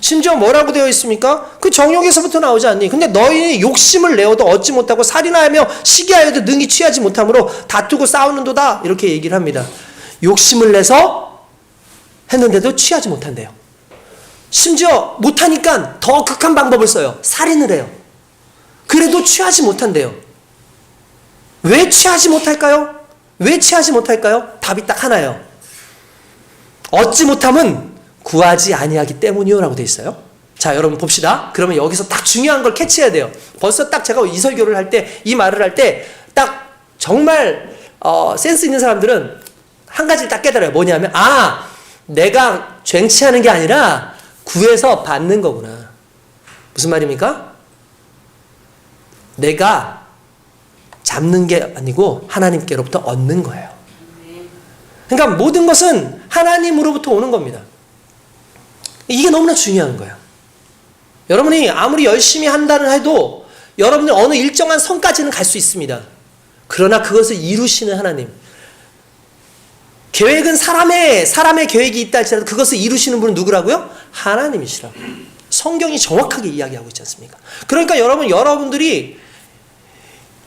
A: 심지어 뭐라고 되어 있습니까? 그 정욕에서부터 나오지 않니? 근데 너희 욕심을 내어도 얻지 못하고 살인하며 시기하여도 능히 취하지 못함으로 다투고 싸우는도다, 이렇게 얘기를 합니다. 욕심을 내서 했는데도 취하지 못한대요. 심지어 못하니까 더 극한 방법을 써요. 살인을 해요. 그래도 취하지 못한대요. 왜 취하지 못할까요? 왜 취하지 못할까요? 답이 딱 하나예요. 얻지 못함은 구하지 아니하기 때문이요 라고 돼 있어요. 자, 여러분 봅시다. 그러면 여기서 딱 중요한 걸 캐치해야 돼요. 벌써 딱 제가 이 설교를 할 때, 이 말을 할 때 딱 정말 센스 있는 사람들은 한 가지를 딱 깨달아요. 뭐냐면 내가 쟁취하는 게 아니라 구해서 받는 거구나. 무슨 말입니까? 내가 잡는 게 아니고 하나님께로부터 얻는 거예요. 그러니까 모든 것은 하나님으로부터 오는 겁니다. 이게 너무나 중요한 거예요. 여러분이 아무리 열심히 한다는 해도 여러분이 어느 일정한 선까지는 갈 수 있습니다. 그러나 그것을 이루시는 하나님. 계획은 사람의 계획이 있다 할지라도 그것을 이루시는 분은 누구라고요? 하나님이시라고. 성경이 정확하게 이야기하고 있지 않습니까? 그러니까 여러분들이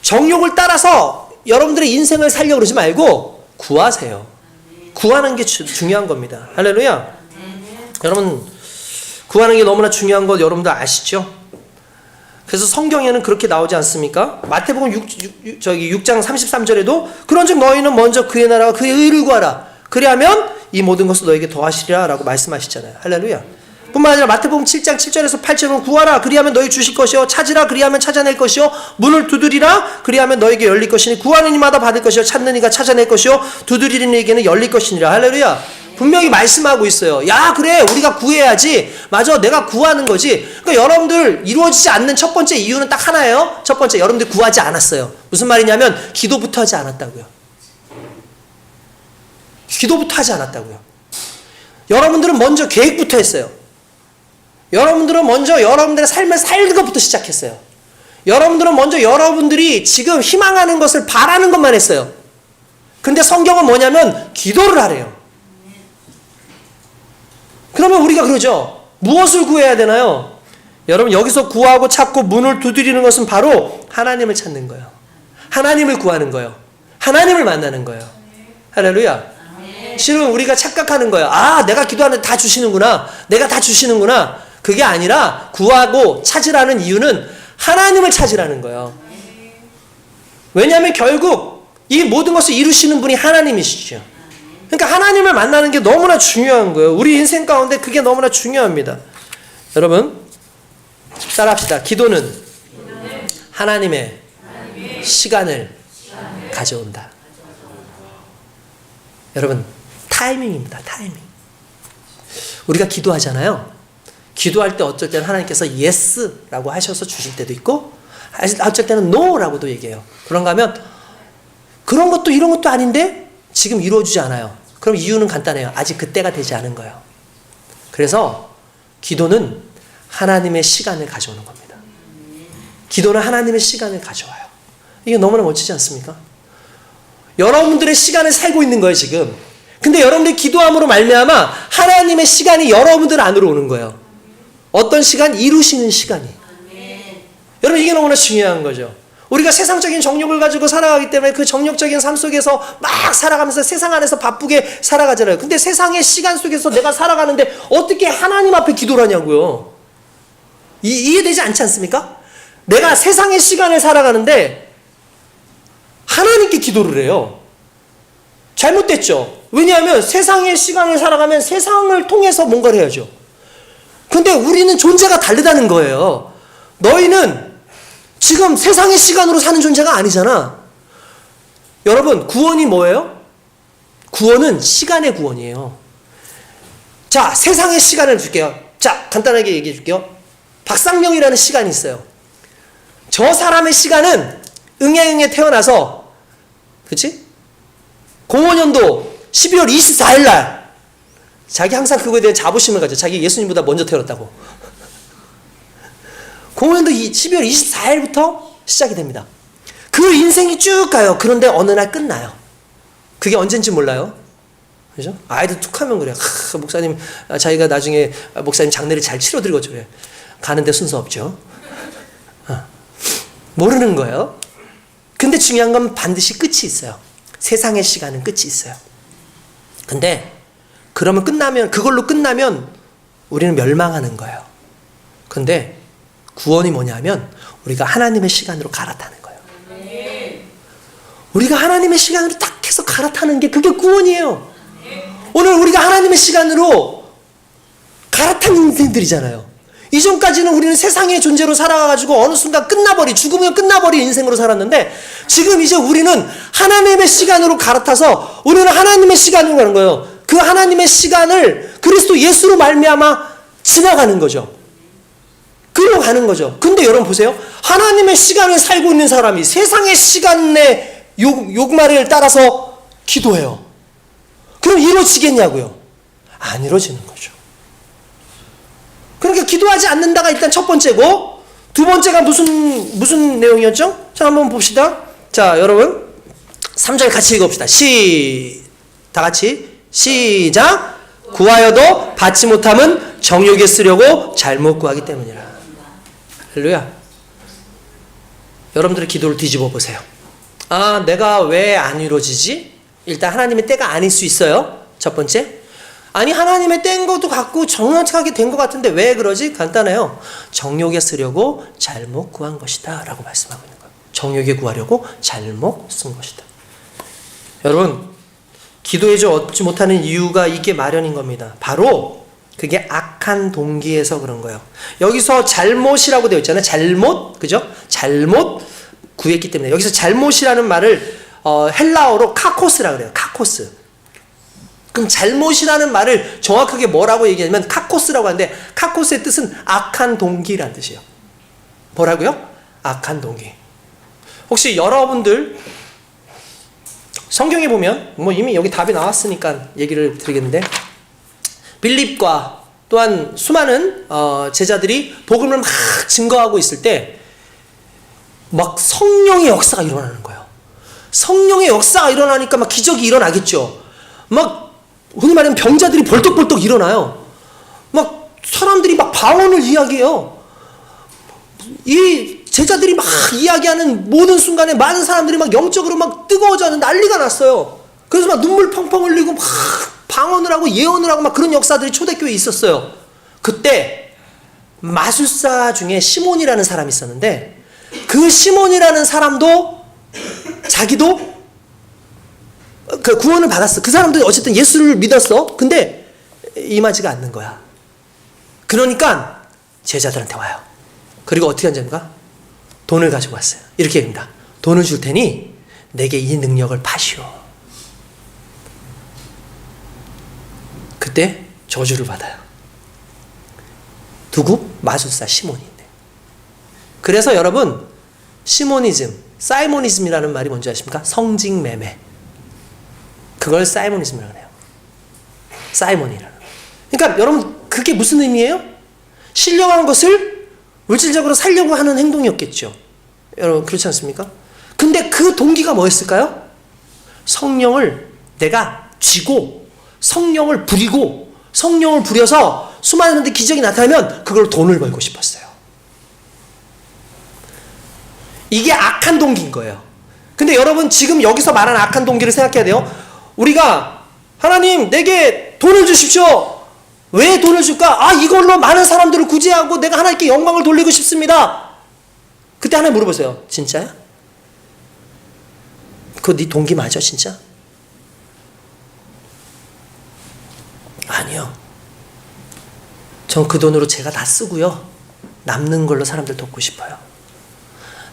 A: 정욕을 따라서 여러분들의 인생을 살려고 그러지 말고 구하세요. 구하는 게 중요한 겁니다. 할렐루야. 여러분, 구하는 게 너무나 중요한 거 여러분들 아시죠? 그래서 성경에는 그렇게 나오지 않습니까? 마태복음 6장 33절에도 그런즉 너희는 먼저 그의 나라와 그의 의를 구하라. 그리하면 이 모든 것을 너에게 더하시리라 라고 말씀하시잖아요. 할렐루야. 뿐만 아니라 마태복음 7장 7절에서 8절은 구하라 그리하면 너희 주실 것이요 찾으라 그리하면 찾아낼 것이요 문을 두드리라 그리하면 너에게 열릴 것이니 구하는 이마다 받을 것이요 찾는 이가 찾아낼 것이요 두드리는 이에게는 열릴 것이니라. 할렐루야. 분명히 말씀하고 있어요. 야, 그래, 우리가 구해야지. 맞아, 내가 구하는 거지. 그러니까 여러분들 이루어지지 않는 첫 번째 이유는 딱 하나예요. 첫 번째, 여러분들 구하지 않았어요. 무슨 말이냐면 기도부터 하지 않았다고요. 기도부터 하지 않았다고요. 여러분들은 먼저 계획부터 했어요. 여러분들은 먼저 여러분들의 삶을 살는 것부터 시작했어요. 여러분들은 먼저 여러분들이 지금 희망하는 것을 바라는 것만 했어요. 근데 성경은 뭐냐면 기도를 하래요. 그러면 우리가 그러죠. 무엇을 구해야 되나요? 여러분, 여기서 구하고 찾고 문을 두드리는 것은 바로 하나님을 찾는 거예요. 하나님을 구하는 거예요. 하나님을 만나는 거예요. 할렐루야. 실은 우리가 착각하는 거예요. 내가 기도하는데 다 주시는구나. 내가 다 주시는구나. 그게 아니라 구하고 찾으라는 이유는 하나님을 찾으라는 거예요. 왜냐하면 결국 이 모든 것을 이루시는 분이 하나님이시죠. 그러니까 하나님을 만나는 게 너무나 중요한 거예요. 우리 인생 가운데 그게 너무나 중요합니다. 여러분, 따라합시다. 기도는 하나님의 시간을 가져온다. 여러분, 타이밍입니다. 타이밍. 우리가 기도하잖아요. 기도할 때 어쩔 때는 하나님께서 yes라고 하셔서 주실 때도 있고, 어쩔 때는 no라고도 얘기해요. 그런가 하면 그런 것도 이런 것도 아닌데 지금 이루어지지 않아요. 그럼 이유는 간단해요. 아직 그때가 되지 않은 거예요. 그래서 기도는 하나님의 시간을 가져오는 겁니다. 기도는 하나님의 시간을 가져와요. 이게 너무나 멋지지 않습니까? 여러분들의 시간을 살고 있는 거예요, 지금. 근데 여러분들이 기도함으로 말미암아 하나님의 시간이 여러분들 안으로 오는 거예요. 어떤 시간? 이루시는 시간이. 여러분, 이게 너무나 중요한 거죠. 우리가 세상적인 정욕을 가지고 살아가기 때문에 그 정욕적인 삶 속에서 막 살아가면서 세상 안에서 바쁘게 살아가잖아요. 근데 세상의 시간 속에서 내가 살아가는데 어떻게 하나님 앞에 기도를 하냐고요. 이해되지 않지 않습니까? 내가 세상의 시간을 살아가는데 하나님께 기도를 해요. 잘못됐죠. 왜냐하면 세상의 시간을 살아가면 세상을 통해서 뭔가를 해야죠. 근데 우리는 존재가 다르다는 거예요. 너희는 지금 세상의 시간으로 사는 존재가 아니잖아. 여러분, 구원이 뭐예요? 구원은 시간의 구원이에요. 자, 세상의 시간을 줄게요. 자, 간단하게 얘기해 줄게요. 박상명이라는 시간이 있어요. 저 사람의 시간은 응애응애 태어나서, 그치? 05년도 12월 24일 날, 자기 항상 그거에 대한 자부심을 가져. 자기 예수님보다 먼저 태어났다고. 05년도 12월 24일부터 시작이 됩니다. 그 인생이 쭉 가요. 그런데 어느 날 끝나요. 그게 언젠지 몰라요. 그죠? 아이들 툭 하면 그래. 목사님, 자기가 나중에 목사님 장례를 잘 치러드리겠죠. 그래. 가는데 순서 없죠. 모르는 거예요. 근데 중요한 건 반드시 끝이 있어요. 세상의 시간은 끝이 있어요. 근데 그러면 그걸로 끝나면 우리는 멸망하는 거예요. 근데 구원이 뭐냐면 우리가 하나님의 시간으로 갈아타는 거예요. 우리가 하나님의 시간으로 딱 해서 갈아타는 게 그게 구원이에요. 오늘 우리가 하나님의 시간으로 갈아탄 인생들이잖아요. 이전까지는 우리는 세상의 존재로 살아가지고 어느 순간 죽으면 끝나버린 인생으로 살았는데, 지금 이제 우리는 하나님의 시간으로 갈아타서 우리는 하나님의 시간으로 가는 거예요. 그 하나님의 시간을 그리스도 예수로 말미암아 지나가는 거죠. 그리고 가는 거죠. 근데 여러분 보세요. 하나님의 시간을 살고 있는 사람이 세상의 시간의 욕망을 따라서 기도해요. 그럼 이루어지겠냐고요? 안 이루어지는 거죠. 그러니까 기도하지 않는다가 일단 첫 번째고, 두 번째가 무슨 내용이었죠? 자, 한번 봅시다. 자, 여러분 3절 같이 읽어봅시다. 다 같이 시작. 구하여도 받지 못함은 정욕에 쓰려고 잘못 구하기 때문이라. 할렐루야. 여러분들의 기도를 뒤집어 보세요. 아, 내가 왜 안 이루어지지? 일단 하나님의 때가 아닐 수 있어요. 첫 번째. 아니, 하나님의 때인 것도 같고 정확하게 된 것 같은데 왜 그러지? 간단해요. 정욕에 쓰려고 잘못 구한 것이다 라고 말씀하고 있는 거예요. 정욕에 구하려고 잘못 쓴 것이다. 여러분, 기도해줘 얻지 못하는 이유가 이게 마련인 겁니다. 바로 그게 악한 동기에서 그런 거예요. 여기서 잘못이라고 되어 있잖아요. 잘못, 그죠? 잘못 구했기 때문에. 여기서 잘못이라는 말을 헬라어로 카코스라 그래요. 카코스. 그럼 잘못이라는 말을 정확하게 뭐라고 얘기하냐면 카코스라고 하는데, 카코스의 뜻은 악한 동기라는 뜻이에요. 뭐라고요? 악한 동기. 혹시 여러분들 성경에 보면 뭐 이미 여기 답이 나왔으니까 얘기를 드리겠는데, 빌립과 또한 수많은 제자들이 복음을 막 증거하고 있을 때 막 성령의 역사가 일어나는 거예요. 성령의 역사가 일어나니까 막 기적이 일어나겠죠. 막 흔히 말하면 병자들이 벌떡벌떡 일어나요. 막 사람들이 막 방언을 이야기해요. 이 제자들이 막 이야기하는 모든 순간에 많은 사람들이 막 영적으로 막 뜨거워져서 난리가 났어요. 그래서 막 눈물 펑펑 흘리고 막 방언을 하고 예언을 하고 막 그런 역사들이 초대교회에 있었어요. 그때 마술사 중에 시몬이라는 사람이 있었는데, 그 시몬이라는 사람도 자기도 그 구원을 받았어. 그 사람도 어쨌든 예수를 믿었어. 근데 임하지가 않는 거야. 그러니까 제자들한테 와요. 그리고 어떻게 한답니까? 돈을 가지고 왔어요. 이렇게 합니다. 돈을 줄 테니 내게 이 능력을 파시오. 그때 저주를 받아요. 누구? 마술사 시몬인데. 그래서 여러분, 시모니즘, 사이모니즘이라는 말이 뭔지 아십니까? 성직매매. 그걸 사이모니즘이라고 해요. 사이몬이라는. 그러니까 여러분, 그게 무슨 의미예요? 신령한 것을 물질적으로 살려고 하는 행동이었겠죠. 여러분, 그렇지 않습니까? 근데 그 동기가 뭐였을까요? 성령을 내가 쥐고 성령을 부리고 성령을 부려서 수많은 분들 기적이 나타나면 그걸 돈을 벌고 싶었어요. 이게 악한 동기인 거예요. 근데 여러분, 지금 여기서 말하는 악한 동기를 생각해야 돼요. 우리가 하나님 내게 돈을 주십시오. 왜 돈을 줄까? 아, 이걸로 많은 사람들을 구제하고 내가 하나님께 영광을 돌리고 싶습니다. 그때 하나님 물어보세요. 진짜야? 그거 네 동기 맞아 진짜? 아니요. 전 그 돈으로 제가 다 쓰고요. 남는 걸로 사람들 돕고 싶어요.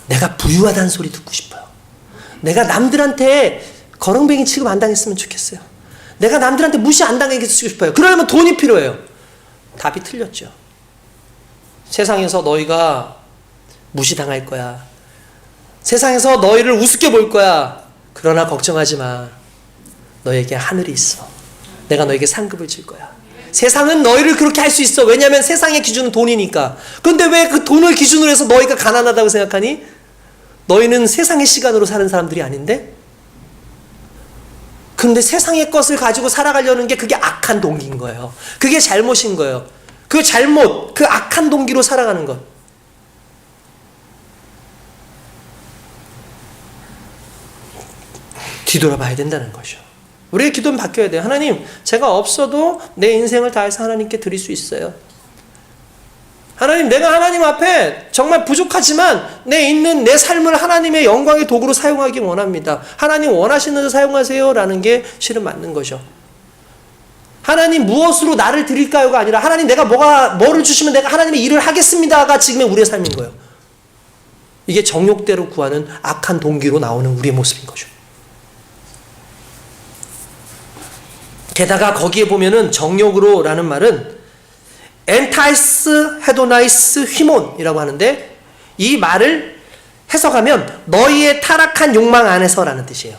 A: 내가 부유하다는 소리 듣고 싶어요. 내가 남들한테 거렁뱅이 취급 안 당했으면 좋겠어요. 내가 남들한테 무시 안 당하게 쓰고 싶어요. 그러려면 돈이 필요해요. 답이 틀렸죠. 세상에서 너희가 무시당할 거야. 세상에서 너희를 우습게 볼 거야. 그러나 걱정하지 마. 너에게 하늘이 있어. 내가 너에게 상급을 줄 거야. 세상은 너희를 그렇게 할 수 있어. 왜냐하면 세상의 기준은 돈이니까. 그런데 왜 그 돈을 기준으로 해서 너희가 가난하다고 생각하니? 너희는 세상의 시간으로 사는 사람들이 아닌데? 그런데 세상의 것을 가지고 살아가려는 게 그게 악한 동기인 거예요. 그게 잘못인 거예요. 그 잘못, 그 악한 동기로 살아가는 것. 뒤돌아봐야 된다는 거죠. 우리의 기도는 바뀌어야 돼요. 하나님, 제가 없어도 내 인생을 다해서 하나님께 드릴 수 있어요. 하나님, 내가 하나님 앞에 정말 부족하지만 내 있는 내 삶을 하나님의 영광의 도구로 사용하기 원합니다. 하나님 원하시는 대로 사용하세요 라는 게 실은 맞는 거죠. 하나님 무엇으로 나를 드릴까요가 아니라 하나님 내가 뭐를 주시면 내가 하나님의 일을 하겠습니다가 지금의 우리의 삶인 거예요. 이게 정욕대로 구하는 악한 동기로 나오는 우리의 모습인 거죠. 게다가 거기에 보면은 정욕으로라는 말은 엔타이스 헤도나이스 휘몬이라고 하는데 이 말을 해석하면 너희의 타락한 욕망 안에서라는 뜻이에요.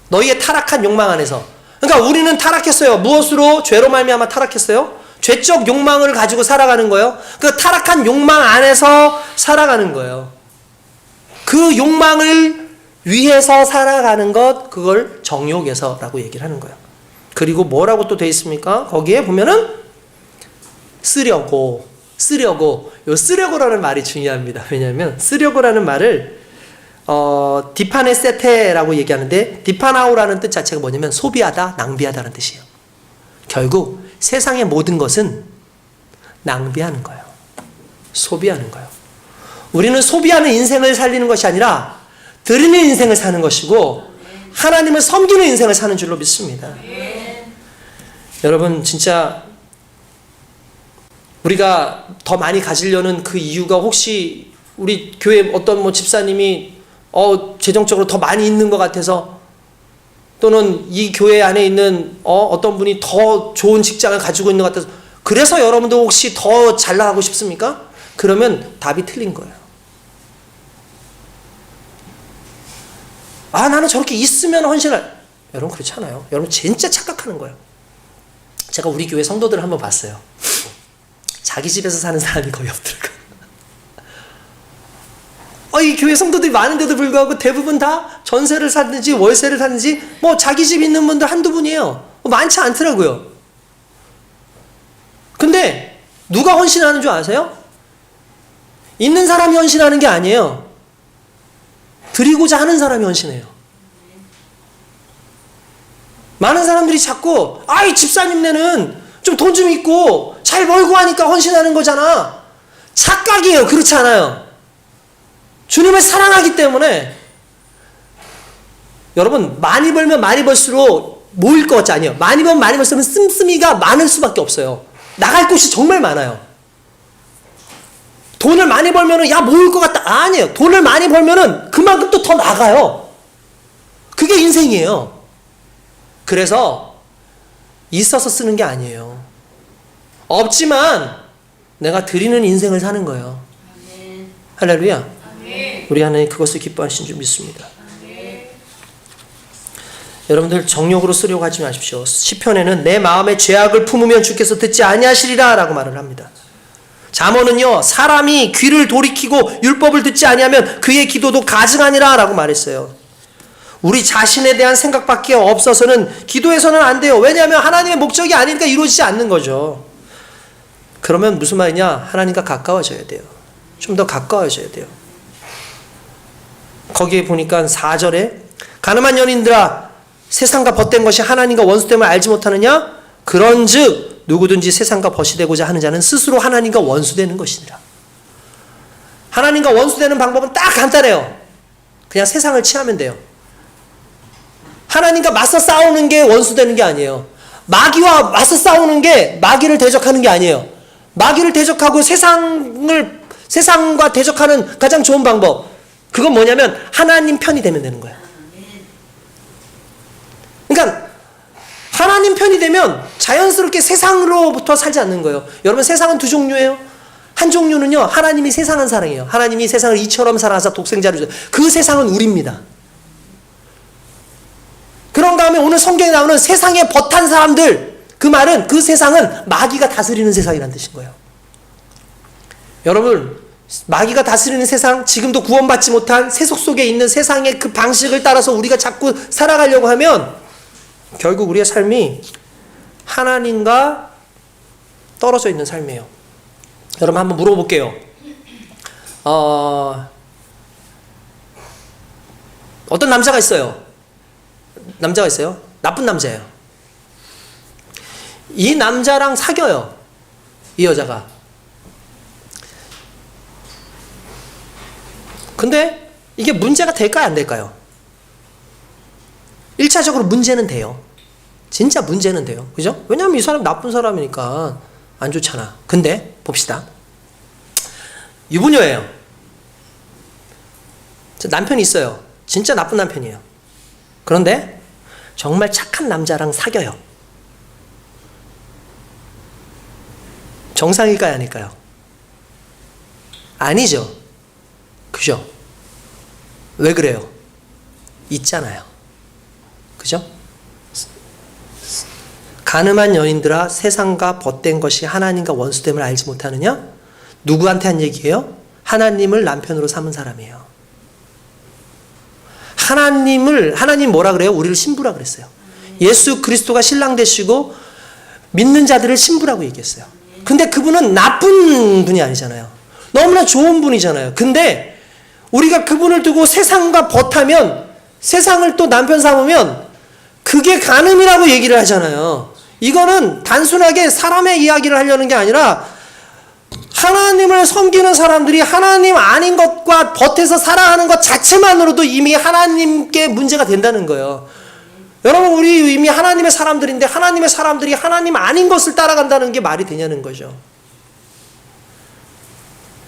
A: 너희의 타락한 욕망 안에서. 그러니까 우리는 타락했어요. 무엇으로? 죄로 말미암아 타락했어요. 죄적 욕망을 가지고 살아가는 거예요. 그 타락한 욕망 안에서 살아가는 거예요. 그 욕망을 위해서 살아가는 것, 그걸 정욕에서라고 얘기를 하는 거예요. 그리고 뭐라고 또 돼 있습니까? 거기에 보면은 쓰려고 요 쓰려고라는 말이 중요합니다. 왜냐하면 쓰려고라는 말을 디파네세테라고 얘기하는데 디파나오라는 뜻 자체가 뭐냐면 소비하다, 낭비하다는 뜻이에요. 결국 세상의 모든 것은 낭비하는 거예요. 소비하는 거예요. 우리는 소비하는 인생을 살리는 것이 아니라 드리는 인생을 사는 것이고 하나님을 섬기는 인생을 사는 줄로 믿습니다. 여러분, 진짜 우리가 더 많이 가지려는 그 이유가 혹시 우리 교회 어떤 집사님이 재정적으로 더 많이 있는 것 같아서, 또는 이 교회 안에 있는 어떤 분이 더 좋은 직장을 가지고 있는 것 같아서 그래서 여러분도 혹시 더 잘 나가고 싶습니까? 그러면 답이 틀린 거예요. 나는 저렇게 있으면 헌신할. 여러분, 그렇지 않아요. 여러분 진짜 착각하는 거예요. 제가 우리 교회 성도들을 한번 봤어요. 자기 집에서 사는 사람이 거의 없더라고요. 이 교회 성도들이 많은데도 불구하고 대부분 다 전세를 사든지 월세를 사든지 자기 집 있는 분들 한두 분이에요. 많지 않더라고요. 근데 누가 헌신하는 줄 아세요? 있는 사람이 헌신하는 게 아니에요. 드리고자 하는 사람이 헌신해요. 많은 사람들이 자꾸 이 집사님네는 좀 돈 좀 있고 잘 벌고 하니까 헌신하는 거잖아. 착각이에요. 그렇지 않아요. 주님을 사랑하기 때문에. 여러분, 많이 벌면 많이 벌수록 모일 것 같지 아니에요. 많이 벌면 많이 벌수록 씀씀이가 많을 수밖에 없어요. 나갈 곳이 정말 많아요. 돈을 많이 벌면은 모일 것 같다. 아니에요. 돈을 많이 벌면은 그만큼 또 더 나가요. 그게 인생이에요. 그래서 있어서 쓰는 게 아니에요. 없지만 내가 드리는 인생을 사는 거예요. 할렐루야. 우리 하나님 그것을 기뻐하신 줄 믿습니다. 여러분들 정욕으로 쓰려고 하지 마십시오. 시편에는 내 마음에 죄악을 품으면 주께서 듣지 아니하시리라 라고 말을 합니다. 잠언은요, 사람이 귀를 돌이키고 율법을 듣지 아니하면 그의 기도도 가증하니라 라고 말했어요. 우리 자신에 대한 생각밖에 없어서는 기도해서는 안 돼요. 왜냐하면 하나님의 목적이 아니니까 이루어지지 않는 거죠. 그러면 무슨 말이냐? 하나님과 가까워져야 돼요. 좀 더 가까워져야 돼요. 거기에 보니까 4절에 가늠한 연인들아 세상과 벗된 것이 하나님과 원수됨을 알지 못하느냐? 그런즉 누구든지 세상과 벗이 되고자 하는 자는 스스로 하나님과 원수되는 것이니라. 하나님과 원수되는 방법은 딱 간단해요. 그냥 세상을 취하면 돼요. 하나님과 맞서 싸우는 게 원수되는 게 아니에요. 마귀와 맞서 싸우는 게 마귀를 대적하는 게 아니에요. 마귀를 대적하고 세상과 대적하는 가장 좋은 방법, 그건 뭐냐면 하나님 편이 되면 되는 거예요. 그러니까 하나님 편이 되면 자연스럽게 세상으로부터 살지 않는 거예요. 여러분, 세상은 두 종류예요. 한 종류는요, 하나님이 세상을 사랑해요. 하나님이 세상을 이처럼 사랑하사 독생자를 주셔요. 그 세상은 우리입니다. 그런 다음에 오늘 성경에 나오는 세상에 벗한 사람들, 그 말은 그 세상은 마귀가 다스리는 세상이라는 뜻인 거예요. 여러분, 마귀가 다스리는 세상, 지금도 구원받지 못한 세속 속에 있는 세상의 그 방식을 따라서 우리가 자꾸 살아가려고 하면 결국 우리의 삶이 하나님과 떨어져 있는 삶이에요. 여러분, 한번 물어볼게요. 어떤 남자가 있어요. 나쁜 남자예요. 이 남자랑 사귀어요. 이 여자가. 근데 이게 문제가 될까요? 안 될까요? 1차적으로 문제는 돼요. 진짜 문제는 돼요. 그죠? 왜냐하면 이 사람 나쁜 사람이니까 안 좋잖아. 근데 봅시다. 유부녀예요. 남편이 있어요. 진짜 나쁜 남편이에요. 그런데 정말 착한 남자랑 사귀어요. 정상일까요? 아닐까요? 아니죠. 그죠? 왜 그래요? 있잖아요. 그죠? 가늠한 연인들아 세상과 벗된 것이 하나님과 원수됨을 알지 못하느냐? 누구한테 한 얘기예요? 하나님을 남편으로 삼은 사람이에요. 하나님 뭐라 그래요? 우리를 신부라 그랬어요. 예수 그리스도가 신랑 되시고 믿는 자들을 신부라고 얘기했어요. 근데 그분은 나쁜 분이 아니잖아요. 너무나 좋은 분이잖아요. 근데 우리가 그분을 두고 세상과 벗하면, 세상을 또 남편 삼으면 그게 간음이라고 얘기를 하잖아요. 이거는 단순하게 사람의 이야기를 하려는 게 아니라 하나님을 섬기는 사람들이 하나님 아닌 것과 벗해서 살아가는 것 자체만으로도 이미 하나님께 문제가 된다는 거예요. 여러분, 우리 이미 하나님의 사람들인데 하나님의 사람들이 하나님 아닌 것을 따라간다는 게 말이 되냐는 거죠.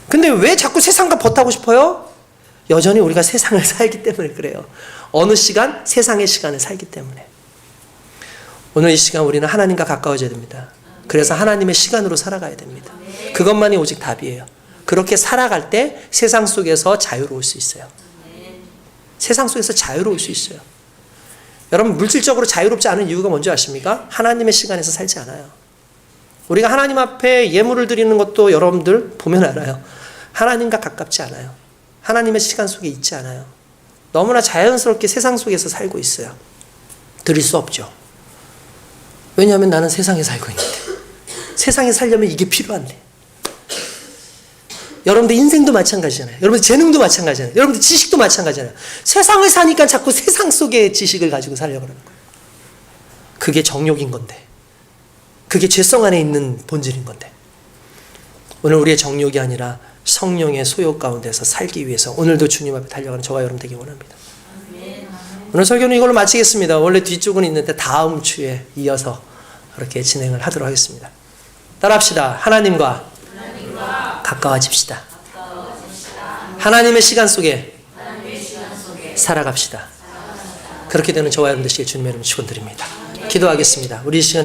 A: 근데 왜 자꾸 세상과 벗하고 싶어요? 여전히 우리가 세상을 살기 때문에 그래요. 어느 시간? 세상의 시간을 살기 때문에. 오늘 이 시간 우리는 하나님과 가까워져야 됩니다. 그래서 하나님의 시간으로 살아가야 됩니다. 그것만이 오직 답이에요. 그렇게 살아갈 때 세상 속에서 자유로울 수 있어요. 세상 속에서 자유로울 수 있어요. 여러분, 물질적으로 자유롭지 않은 이유가 뭔지 아십니까? 하나님의 시간에서 살지 않아요. 우리가 하나님 앞에 예물을 드리는 것도 여러분들 보면 알아요. 하나님과 가깝지 않아요. 하나님의 시간 속에 있지 않아요. 너무나 자연스럽게 세상 속에서 살고 있어요. 드릴 수 없죠. 왜냐하면 나는 세상에 살고 있는데, 세상에 살려면 이게 필요한데. 여러분들 인생도 마찬가지잖아요. 여러분들 재능도 마찬가지잖아요. 여러분들 지식도 마찬가지잖아요. 세상을 사니까 자꾸 세상 속의 지식을 가지고 살려고 하는 거예요. 그게 정욕인 건데, 그게 죄성 안에 있는 본질인 건데, 오늘 우리의 정욕이 아니라 성령의 소욕 가운데서 살기 위해서 오늘도 주님 앞에 달려가는 저와 여러분 되기 원합니다. 오늘 설교는 이걸로 마치겠습니다. 원래 뒤쪽은 있는데 다음 주에 이어서 그렇게 진행을 하도록 하겠습니다. 따라합시다. 하나님과 가까워집시다. 하나님의 시간 속에 살아갑시다. 그렇게 되는 저와 여러분 되시길 주님의 이름으로 축원드립니다. 기도하겠습니다. 우리 시간